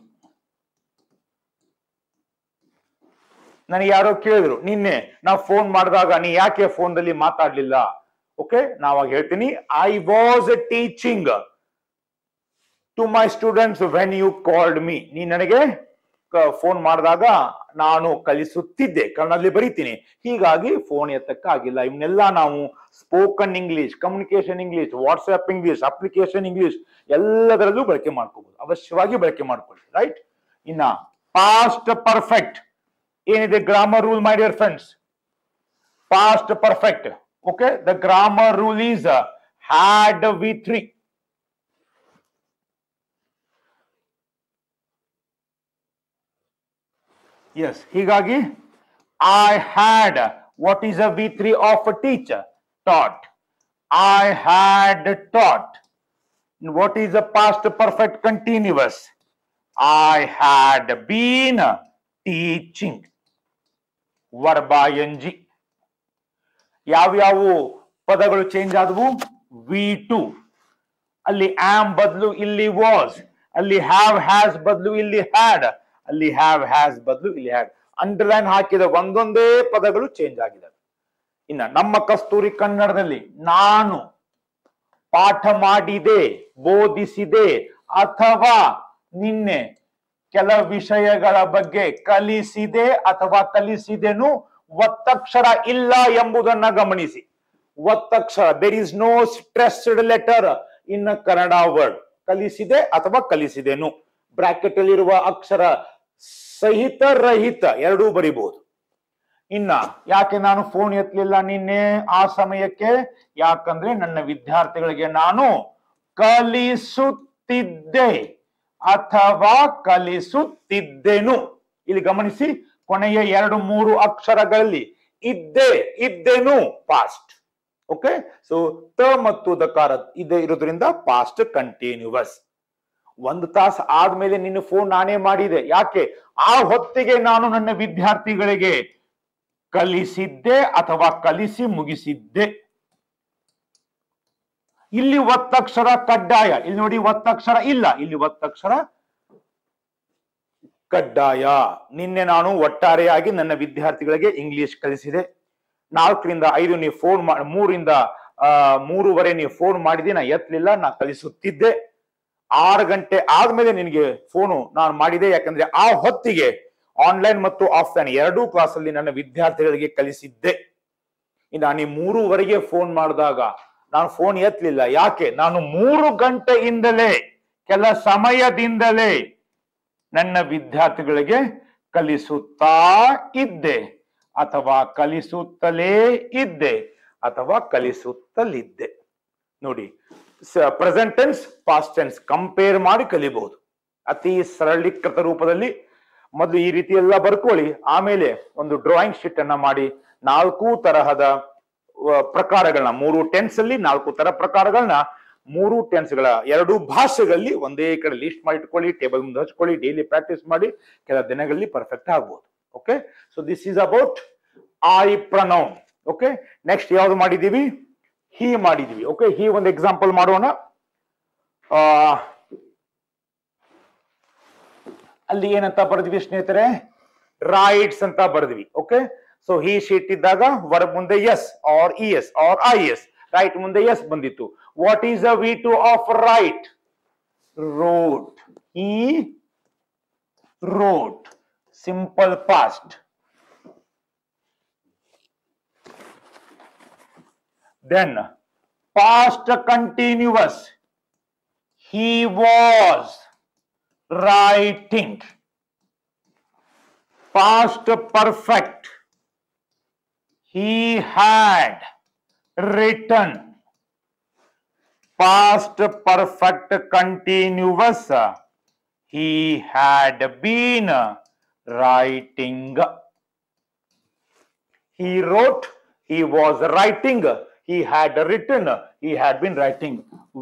ನನಗೆ ಯಾರೋ ಕೇಳಿದ್ರು ನಿನ್ನೆ ನಾವು ಫೋನ್ ಮಾಡಿದಾಗ, ನೀ ಯಾಕೆ ಫೋನ್ದಲ್ಲಿ ಮಾತಾಡ್ಲಿಲ್ಲ? ಓಕೆ, ನಾವಾಗ ಹೇಳ್ತೀನಿ, I was teaching to my students when you called me. ನೀ ನನಗೆ ಫೋನ್ ಮಾಡಿದಾಗ ನಾನು ಕಲಿಸುತ್ತಿದ್ದೆ, ಕನ್ನಡದಲ್ಲಿ ಬರೀತೀನಿ, ಹೀಗಾಗಿ ಫೋನ್ ಎತ್ತಕ್ಕಾಗಿಲ್ಲ. ಇವನ್ನೆಲ್ಲ ನಾವು spoken English, communication English, WhatsApp English, application English ಎಲ್ಲದರಲ್ಲೂ ಬಳಕೆ ಮಾಡ್ಕೋಬಹುದು. ಅವಶ್ಯವಾಗಿ ಬಳಕೆ ಮಾಡ್ಕೊಳ್ಳಿ. ರೈಟ್. ಇನ್ನ ಪಾಸ್ಟ್ ಪರ್ಫೆಕ್ಟ್ ಏನಿದೆ grammar rule my dear friends? Past perfect. Okay, the grammar rule is had V3. Yes, ಹೀಗಾಗಿ I had. What is a V3 of teacher? Taught. I had taught. What is a past perfect continuous? I had been teaching verb ING. ಯಾವ್ಯಾವ ಪದಗಳು change ಆದವು? V2 ಅಲ್ಲಿ am ಬದಲು ಇಲ್ಲಿ was, ಅಲ್ಲಿ have has ಬದಲು ಇಲ್ಲಿ ಹ್ಯಾಡ್, ಅಲ್ಲಿ ಹ್ಯಾವ್ ಹ್ಯಾಸ್ ಬದಲು ಇಲ್ಲಿ ಹ್ಯಾಡ್. ಅಂಡರ್ಲೈನ್ ಹಾಕಿದ ಒಂದೊಂದೇ ಪದಗಳು ಚೇಂಜ್ ಆಗಿದೆ. ಇನ್ನ ನಮ್ಮ ಕಸ್ತೂರಿ ಕನ್ನಡದಲ್ಲಿ ನಾನು ಪಾಠ ಮಾಡಿದೆ, ಬೋಧಿಸಿದೆ ಅಥವಾ ನಿನ್ನೆ ಕೆಲ ವಿಷಯಗಳ ಬಗ್ಗೆ ಕಲಿಸಿದೆ ಅಥವಾ ಕಲಿಸಿದೆನು, ಒತ್ತಕ್ಷರ ಇಲ್ಲ ಎಂಬುದನ್ನ ಗಮನಿಸಿ. ಒತ್ತಕ್ಷರ, there is no stressed letter in Kannada word. ಕಲಿಸಿದೆ ಅಥವಾ ಕಲಿಸಿದೆನು, ಬ್ರಾಕೆಟ್ ಅಲ್ಲಿರುವ ಅಕ್ಷರ ಸಹಿತ ರಹಿತ ಎರಡೂ ಬರಿಬಹುದು. ಇನ್ನ ಯಾಕೆ ನಾನು ಫೋನ್ ಎತ್ತಲಿಲ್ಲ ನಿನ್ನೆ ಆ ಸಮಯಕ್ಕೆ? ಯಾಕಂದ್ರೆ ನನ್ನ ವಿದ್ಯಾರ್ಥಿಗಳಿಗೆ ನಾನು ಕಲಿಸುತ್ತಿದ್ದೆ ಅಥವಾ ಕಲಿಸುತ್ತಿದ್ದೆನು. ಇಲ್ಲಿ ಗಮನಿಸಿ, ಕೊನೆಯ 2-3 ಅಕ್ಷರಗಳಲ್ಲಿ ಇದ್ದೆ ಇದ್ದೆನು ಪಾಸ್ಟ್. ಓಕೆ, ಸೊ ತ ಮತ್ತು ದಕಾರ ಇದೆ ಇರೋದ್ರಿಂದ ಪಾಸ್ಟ್ ಕಂಟಿನ್ಯೂಸ್. 1 ತಾಸು ಆದ್ಮೇಲೆ ನಿನ್ನ ಫೋನ್ ನಾನೇ ಮಾಡಿದೆ. ಯಾಕೆ? ಆ ಹೊತ್ತಿಗೆ ನಾನು ನನ್ನ ವಿದ್ಯಾರ್ಥಿಗಳಿಗೆ ಕಲಿಸಿದ್ದೆ ಅಥವಾ ಕಲಿಸಿ ಮುಗಿಸಿದ್ದೆ. ಇಲ್ಲಿ ಒತ್ತಕ್ಷರ ಕಡ್ಡಾಯ. ಇಲ್ಲಿ ನೋಡಿ, ಒತ್ತಕ್ಷರ ಇಲ್ಲ, ಇಲ್ಲಿ ಒತ್ತಕ್ಷರ ಕಡ್ಡಾಯ. ನಿನ್ನೆ ನಾನು ಒಟ್ಟಾರೆಯಾಗಿ ನನ್ನ ವಿದ್ಯಾರ್ಥಿಗಳಿಗೆ ಇಂಗ್ಲಿಷ್ ಕಲಿಸಿದೆ. 4 ರಿಂದ 5 ನೀವು ಫೋನ್ 3 ರಿಂದ 3:30 ನೀವು ಫೋನ್ ಮಾಡಿದೆ, ನಾ ಎತ್ತಲಿಲ್ಲ, ನಾ ಕಲಿಸುತ್ತಿದ್ದೆ. 6 ಗಂಟೆ ಆದ್ಮೇಲೆ ನಿನಗೆ ಫೋನು ನಾನು ಮಾಡಿದೆ, ಯಾಕಂದ್ರೆ ಆ ಹೊತ್ತಿಗೆ ಆನ್ಲೈನ್ ಮತ್ತು ಆಫ್ಲೈನ್ ಎರಡೂ ಕ್ಲಾಸ್ ಅಲ್ಲಿ ನನ್ನ ವಿದ್ಯಾರ್ಥಿಗಳಿಗೆ ಕಲಿಸಿದ್ದೆ. ಇನ್ನು ನೀ 3:00 ಫೋನ್ ಮಾಡಿದಾಗ ನಾನು ಫೋನ್ ಎತ್ತಲಿಲ್ಲ. ಯಾಕೆ? ನಾನು 3 ಗಂಟೆಯಿಂದಲೇ, ಕೆಲ ಸಮಯದಿಂದಲೇ ನನ್ನ ವಿದ್ಯಾರ್ಥಿಗಳಿಗೆ ಕಲಿಸುತ್ತಾ ಇದ್ದೆ ಅಥವಾ ಕಲಿಸುತ್ತಲೇ ಇದ್ದೆ ಅಥವಾ ಕಲಿಸುತ್ತಲಿದ್ದೆ. ನೋಡಿ, present tense past tense compare ಮಾಡಿ ಕಲಿಬಹುದು ಅತಿ ಸರಳೀಕೃತ ರೂಪದಲ್ಲಿ. ಮೊದಲು ಈ ರೀತಿ ಎಲ್ಲ ಬರ್ಕೊಳ್ಳಿ, ಆಮೇಲೆ ಒಂದು ಡ್ರಾಯಿಂಗ್ ಶೀಟ್ ಅನ್ನ ಮಾಡಿ 4 ತರಹದ ಪ್ರಕಾರಗಳನ್ನ, 3 ಟೆನ್ಸ್ ಅಲ್ಲಿ 4 ತರ ಪ್ರಕಾರಗಳನ್ನ 3 ಟೆನ್ಸ್ಗಳ 2 ಭಾಷೆಗಳಲ್ಲಿ ಒಂದೇ ಕಡೆ ಲಿಸ್ಟ್ ಮಾಡಿ ಇಟ್ಕೊಳ್ಳಿ, ಟೇಬಲ್ ಮುಂದೆ ಹಚ್ಕೊಳ್ಳಿ, ಡೈಲಿ ಪ್ರಾಕ್ಟೀಸ್ ಮಾಡಿ, ಕೆಲ ದಿನಗಳಲ್ಲಿ ಪರ್ಫೆಕ್ಟ್ ಆಗ್ಬೋದು. Okay, so this is about I pronoun. Okay, next ಯಾವ್ದು ಮಾಡಿದೀವಿ? ಹಿ ಮಾಡಿದೀವಿ. ಓಕೆ, ಹಿ ಒಂದು ಎಕ್ಸಾಂಪಲ್ ಮಾಡೋಣ. ಅಲ್ಲಿ ಏನಂತ ಬರ್ದ್ವಿ ಸ್ನೇಹಿತರೆ? ರೈಟ್ಸ್ ಅಂತ ಬರ್ದ್ವಿ. ಓಕೆ, ಸೊ ಹಿ ಶೀಟ್ ಇದ್ದಾಗ ವರ್ಬ್ ಮುಂದೆ S or E S or I S, write ಮುಂದೆ ಎಸ್ ಬಂದಿತ್ತು. What is the V two of write? Wrote. He wrote, simple past. Then past continuous, he was writing. Past perfect, he had written. Past perfect continuous, he had been writing. He wrote, he was writing, he had written, he had been writing.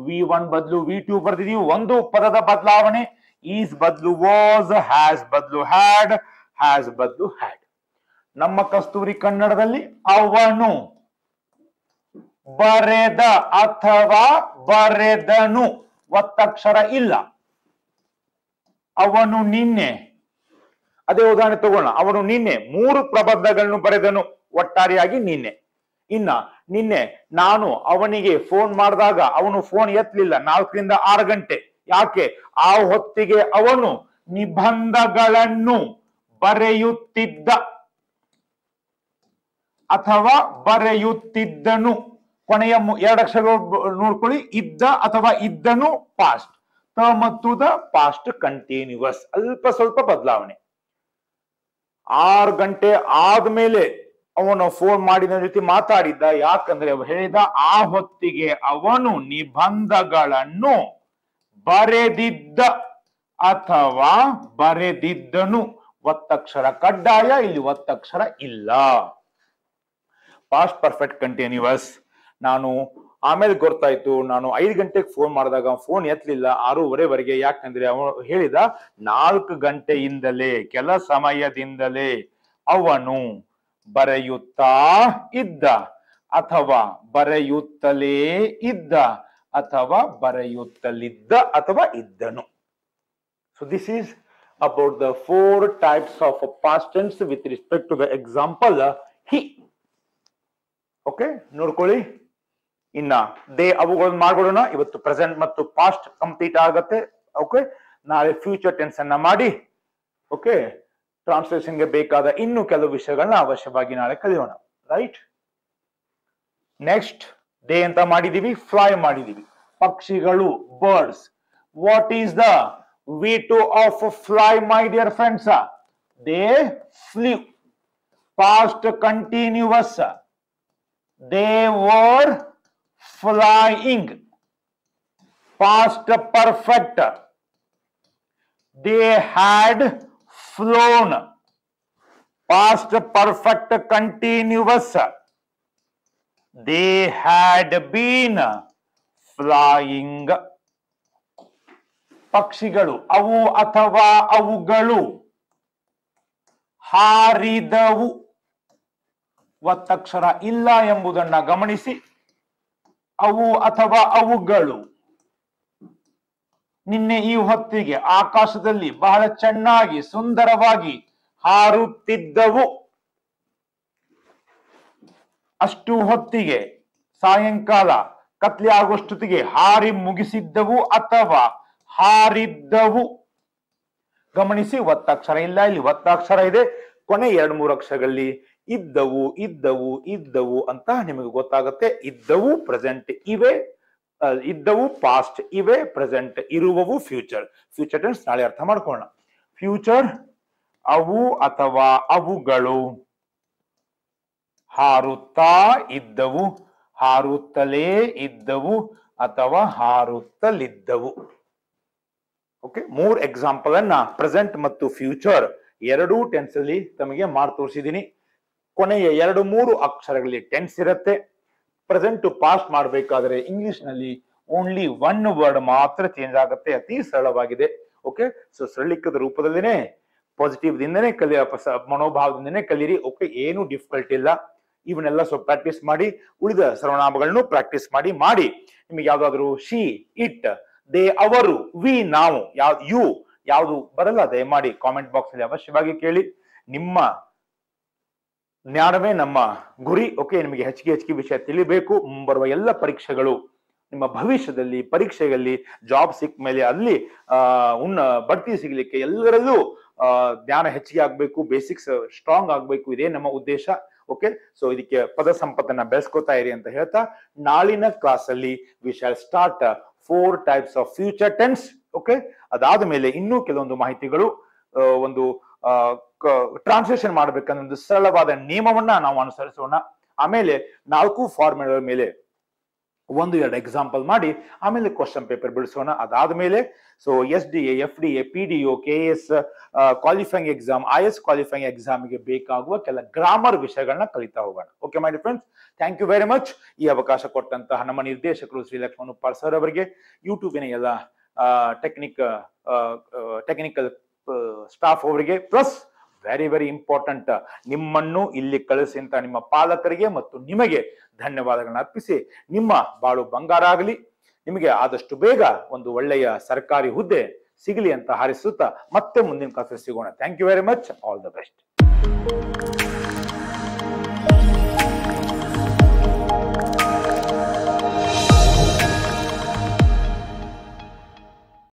V1 ಬದಲು V2 ಬರ್ದಿದೀವಿ. ಒಂದು ಪದದ ಬದಲಾವಣೆ. Is ಬದಲು was, has ಬದಲು had, has ಬದಲು had. ನಮ್ಮ ಕಸ್ತೂರಿ ಕನ್ನಡದಲ್ಲಿ ಅವನು ಬರೆದ ಅಥವಾ ಬರೆದನು, ಒತ್ತಕ್ಷರ ಇಲ್ಲ. ಅವನು ನಿನ್ನೆ, ಅದೇ ಉದಾಹರಣೆ ತಗೋಣ. ಅವನು ನಿನ್ನೆ 3 ಪ್ರಬಂಧಗಳನ್ನು ಬರೆದನು, ಒಟ್ಟಾರೆಯಾಗಿ ನಿನ್ನೆ. ಇನ್ನ ನಿನ್ನೆ ನಾನು ಅವನಿಗೆ ಫೋನ್ ಮಾಡಿದಾಗ ಅವನು ಫೋನ್ ಎತ್ತಲಿಲ್ಲ 4 ರಿಂದ 6 ಗಂಟೆ. ಯಾಕೆ? ಆ ಹೊತ್ತಿಗೆ ಅವನು ನಿಬಂಧಗಳನ್ನು ಬರೆಯುತ್ತಿದ್ದ ಅಥವಾ ಬರೆಯುತ್ತಿದ್ದನು. ಕೊನೆಯ 2 ಅಕ್ಷರಗಳು ನೋಡ್ಕೊಳ್ಳಿ, ಇದ್ದ ಅಥವಾ ಇದ್ದನು ಪಾಸ್ಟ್, ತ ಮತ್ತು ದ ಪಾಸ್ಟ್ ಕಂಟಿನ್ಯೂಸ್. ಅಲ್ಪ ಸ್ವಲ್ಪ ಬದಲಾವಣೆ. 6 ಗಂಟೆ ಆದ್ಮೇಲೆ ಅವನು ಫೋನ್ ಮಾಡಿದ ರೀತಿ ಮಾತಾಡಿದ್ದ. ಯಾಕಂದ್ರೆ ಹೇಳಿದ ಆ ಹೊತ್ತಿಗೆ ಅವನು ನಿಬಂಧಗಳನ್ನು ಬರೆದಿದ್ದ ಅಥವಾ ಬರೆದಿದ್ದನು. ಒತ್ತಕ್ಷರ ಕಡ್ಡಾಯ, ಇಲ್ಲಿ ಒತ್ತಕ್ಷರ ಇಲ್ಲ. Past perfect continuous. ನಾನು ಆಮೇಲೆ ಗೊತ್ತಾಯ್ತು, ನಾನು 5 ಗಂಟೆಗೆ ಫೋನ್ ಮಾಡಿದಾಗ ಫೋನ್ ಎತ್ತಲಿಲ್ಲ 6:30ವರೆಗೆ. ಯಾಕಂದ್ರೆ ಅವನು ಹೇಳಿದ 4 ಗಂಟೆಯಿಂದಲೇ, ಕೆಲ ಸಮಯದಿಂದಲೇ ಅವನು ಬರೆಯುತ್ತಾ ಇದ್ದ ಅಥವಾ ಬರೆಯುತ್ತಲೇ ಇದ್ದ ಅಥವಾ ಬರೆಯುತ್ತಲಿದ್ದ ಅಥವಾ ಇದ್ದನು. So this is about the 4 types of past tense with respect to the example he. Okay, ನೋಡ್ಕೊಳ್ಳಿ. ಇನ್ನ ಅವುಗಳನ್ನು ಮಾಡ್ಕೊಳ್ಳೋಣ. ಇವತ್ತು ಪ್ರೆಸೆಂಟ್ ಮತ್ತು ಪಾಸ್ಟ್ ಕಂಪ್ಲೀಟ್ ಆಗತ್ತೆ. ಓಕೆ, ನಾಳೆ ಫ್ಯೂಚರ್ ಟೆನ್ಸ್ ಅನ್ನ ಮಾಡಿ ಓಕೆ ಟ್ರಾನ್ಸ್ಲೇಷನ್ಗೆ ಬೇಕಾದ ಇನ್ನು ಕೆಲವು ವಿಷಯಗಳನ್ನ ಅವಶ್ಯವಾಗಿ ನಾಳೆ ಕಲಿಯೋಣ. ರೈಟ್, ನೆಕ್ಸ್ಟ್ ಡೇ ಅಂತ ಮಾಡಿದೀವಿ, ಫ್ಲೈ ಮಾಡಿದೀವಿ. ಪಕ್ಷಿಗಳು, birds. What is the V2 of fly, my dear friends? They flew. Past continuous. They were flying. Past perfect. They had flown. Past perfect continuous. They had been flying. ಪಕ್ಷಿಗಳು, ಅವು ಅಥವಾ ಅವುಗಳು ಹಾರಿದವು. ಒತ್ತಕ್ಷರ ಇಲ್ಲ ಎಂಬುದನ್ನ ಗಮನಿಸಿ. ಅವು ಅಥವಾ ಅವುಗಳು ನಿನ್ನೆ ಈ ಹೊತ್ತಿಗೆ ಆಕಾಶದಲ್ಲಿ ಬಹಳ ಚೆನ್ನಾಗಿ ಸುಂದರವಾಗಿ ಹಾರುತ್ತಿದ್ದವು. ಅಷ್ಟು ಹೊತ್ತಿಗೆ ಸಾಯಂಕಾಲ ಕತ್ಲೆ ಆಗುವಷ್ಟೊತ್ತಿಗೆ ಹಾರಿ ಮುಗಿಸಿದ್ದವು ಅಥವಾ ಹಾರಿದ್ದವು. ಗಮನಿಸಿ, ಒತ್ತಕ್ಷರ ಇಲ್ಲ, ಇಲ್ಲಿ ಒತ್ತಕ್ಷರ ಇದೆ. ಕೊನೆ 2-3 ಅಕ್ಷರಗಳಲ್ಲಿ ಇದ್ದವು ಇದ್ದವು ಇದ್ದವು ಅಂತ ನಿಮಗೆ ಗೊತ್ತಾಗುತ್ತೆ. ಇದ್ದವು ಪ್ರೆಸೆಂಟ್ ಇವೆ, ಇದ್ದವು ಪಾಸ್ಟ್ ಇವೆ, ಪ್ರೆಸೆಂಟ್ ಇರುವವು ಫ್ಯೂಚರ್. ಫ್ಯೂಚರ್ ಟೆನ್ಸ್ ನಾಳೆ ಅರ್ಥ ಮಾಡ್ಕೊಳ್ಳೋಣ. ಫ್ಯೂಚರ್, ಅವು ಅಥವಾ ಅವುಗಳು ಹಾರುತ್ತಾ ಇದ್ದವು, ಹಾರುತ್ತಲೇ ಇದ್ದವು ಅಥವಾ ಹಾರುತ್ತಲಿದ್ದವು. ಓಕೆ, 3 ಎಕ್ಸಾಂಪಲ್ ಅನ್ನ ಪ್ರೆಸೆಂಟ್ ಮತ್ತು ಫ್ಯೂಚರ್ ಎರಡೂ ಟೆನ್ಸ್ ಅಲ್ಲಿ ತಮಗೆ ಮಾಡಿ ತೋರಿಸಿದೀನಿ. ಕೊನೆಯ 2-3 ಅಕ್ಷರಗಳಲ್ಲಿ ಟೆನ್ಸ್ ಇರುತ್ತೆ. ಪ್ರೆಸೆಂಟ್ ಟು ಪಾಸ್ಟ್ ಮಾಡಬೇಕಾದ್ರೆ ಇಂಗ್ಲಿಷ್ ನಲ್ಲಿ ಓನ್ಲಿ 1 ವರ್ಡ್ ಮಾತ್ರ ಚೇಂಜ್ ಆಗುತ್ತೆ. ಅತಿ ಸರಳವಾಗಿದೆ. ಓಕೆ, ಸೊ ಸರಳೀಕೃತ ರೂಪದಲ್ಲಿನೇ ಪಾಸಿಟಿವ್ ದಿಂದನೇ ಮನೋಭಾವದಿಂದನೇ ಕಲೀರಿ. ಓಕೆ, ಏನು ಡಿಫಿಕಲ್ಟ್ ಇಲ್ಲ. ಇವನ್ನೆಲ್ಲ ಸ್ವಲ್ಪ ಪ್ರಾಕ್ಟೀಸ್ ಮಾಡಿ, ಉಳಿದ ಸರ್ವನಾಮಗಳನ್ನು ಪ್ರಾಕ್ಟೀಸ್ ಮಾಡಿ ನಿಮಗೆ ಯಾವ್ದಾದ್ರು ಶಿ, ಇಟ್, ದೇ, ಅವರು, ವಿ, ನಾವು, ಯು ಯಾವುದು ಬರಲ್ಲ ದಯಮಾಡಿ ಕಾಮೆಂಟ್ ಬಾಕ್ಸ್ ಅಲ್ಲಿ ಅವಶ್ಯವಾಗಿ ಕೇಳಿ. ನಿಮ್ಮ ಜ್ಞಾನವೇ ನಮ್ಮ ಗುರಿ. ಓಕೆ, ನಿಮಗೆ ಹೆಚ್ಚಿಗೆ ವಿಷಯ ತಿಳಿಬೇಕು. ಮುಂಬರುವ ಎಲ್ಲ ಪರೀಕ್ಷೆಗಳು ನಿಮ್ಮ ಭವಿಷ್ಯದಲ್ಲಿ ಪರೀಕ್ಷೆಯಲ್ಲಿ ಜಾಬ್ ಸಿಕ್ಕ ಮೇಲೆ ಅಲ್ಲಿ ಬಡ್ತಿ ಸಿಗ್ಲಿಕ್ಕೆ ಎಲ್ಲರಲ್ಲೂ ಜ್ಞಾನ ಹೆಚ್ಚಿಗೆ ಆಗ್ಬೇಕು, ಬೇಸಿಕ್ಸ್ ಸ್ಟ್ರಾಂಗ್ ಆಗ್ಬೇಕು. ಇದೇ ನಮ್ಮ ಉದ್ದೇಶ. ಓಕೆ, ಸೊ ಇದಕ್ಕೆ ಪದ ಸಂಪತ್ತನ್ನ ಬೆಳೆಸ್ಕೋತಾ ಇರಿ ಅಂತ ಹೇಳ್ತಾ, ನಾಳಿನ ಕ್ಲಾಸ್ ಅಲ್ಲಿ we shall start 4 types of future tense. Okay, ಅದಾದ ಮೇಲೆ ಇನ್ನೂ ಕೆಲವೊಂದು ಮಾಹಿತಿಗಳು, ಒಂದು ಟ್ರಾನ್ಸ್ಲೇಷನ್ ಮಾಡಬೇಕನ್ನೋ ಒಂದು ಸರಳವಾದ ನಿಯಮವನ್ನ ನಾವು ಅನುಸರಿಸೋಣ. ಆಮೇಲೆ 4 ಫಾರ್ಮ್ಯಾಟ್ ಮೇಲೆ 1-2 ಎಕ್ಸಾಂಪಲ್ ಮಾಡಿ ಆಮೇಲೆ ಕ್ವಶನ್ ಪೇಪರ್ ಬಿಡಿಸೋಣ. ಅದಾದ್ಮೇಲೆ so SDA, FDA, PDO, KS qualifying exam, IS qualifying ಎಕ್ಸಾಮ್ಗೆ ಬೇಕಾಗುವ ಕೆಲ ಗ್ರಾಮರ್ ವಿಷಯಗಳನ್ನ ಕಲಿತಾ ಹೋಗೋಣ. Okay my dear friends, thank you very much. ಈ ಅವಕಾಶ ಕೊಟ್ಟಂತಹ ನಮ್ಮ ನಿರ್ದೇಶಕರು ಶ್ರೀ ಲಕ್ಷ್ಮಣ್ ಉಪ್ಪಾರ್ ಸರ್ ಅವರಿಗೆ, ಯೂಟ್ಯೂಬಿನ ಎಲ್ಲ ಟೆಕ್ನಿಕಲ್ ಸ್ಟಾಫ್ ಅವರಿಗೆ, ಪ್ಲಸ್ ವೆರಿ ಇಂಪಾರ್ಟೆಂಟ್ ನಿಮ್ಮನ್ನು ಇಲ್ಲಿ ಕಳಿಸಿ ಅಂತ ನಿಮ್ಮ ಪಾಲಕರಿಗೆ ಮತ್ತು ನಿಮಗೆ ಧನ್ಯವಾದಗಳನ್ನ ಅರ್ಪಿಸಿ, ನಿಮ್ಮ ಬಾಳು ಬಂಗಾರ ಆಗಲಿ. ನಿಮಗೆ ಆದಷ್ಟು ಬೇಗ ಒಂದು ಒಳ್ಳೆಯ ಸರ್ಕಾರಿ ಹುದ್ದೆ ಸಿಗಲಿ ಅಂತ ಹಾರೈಸುತ್ತಾ ಮತ್ತೆ ಮುಂದಿನ ಕ್ಲಾಸಲ್ಲಿ ಸಿಗೋಣ. Thank you very much. All the best.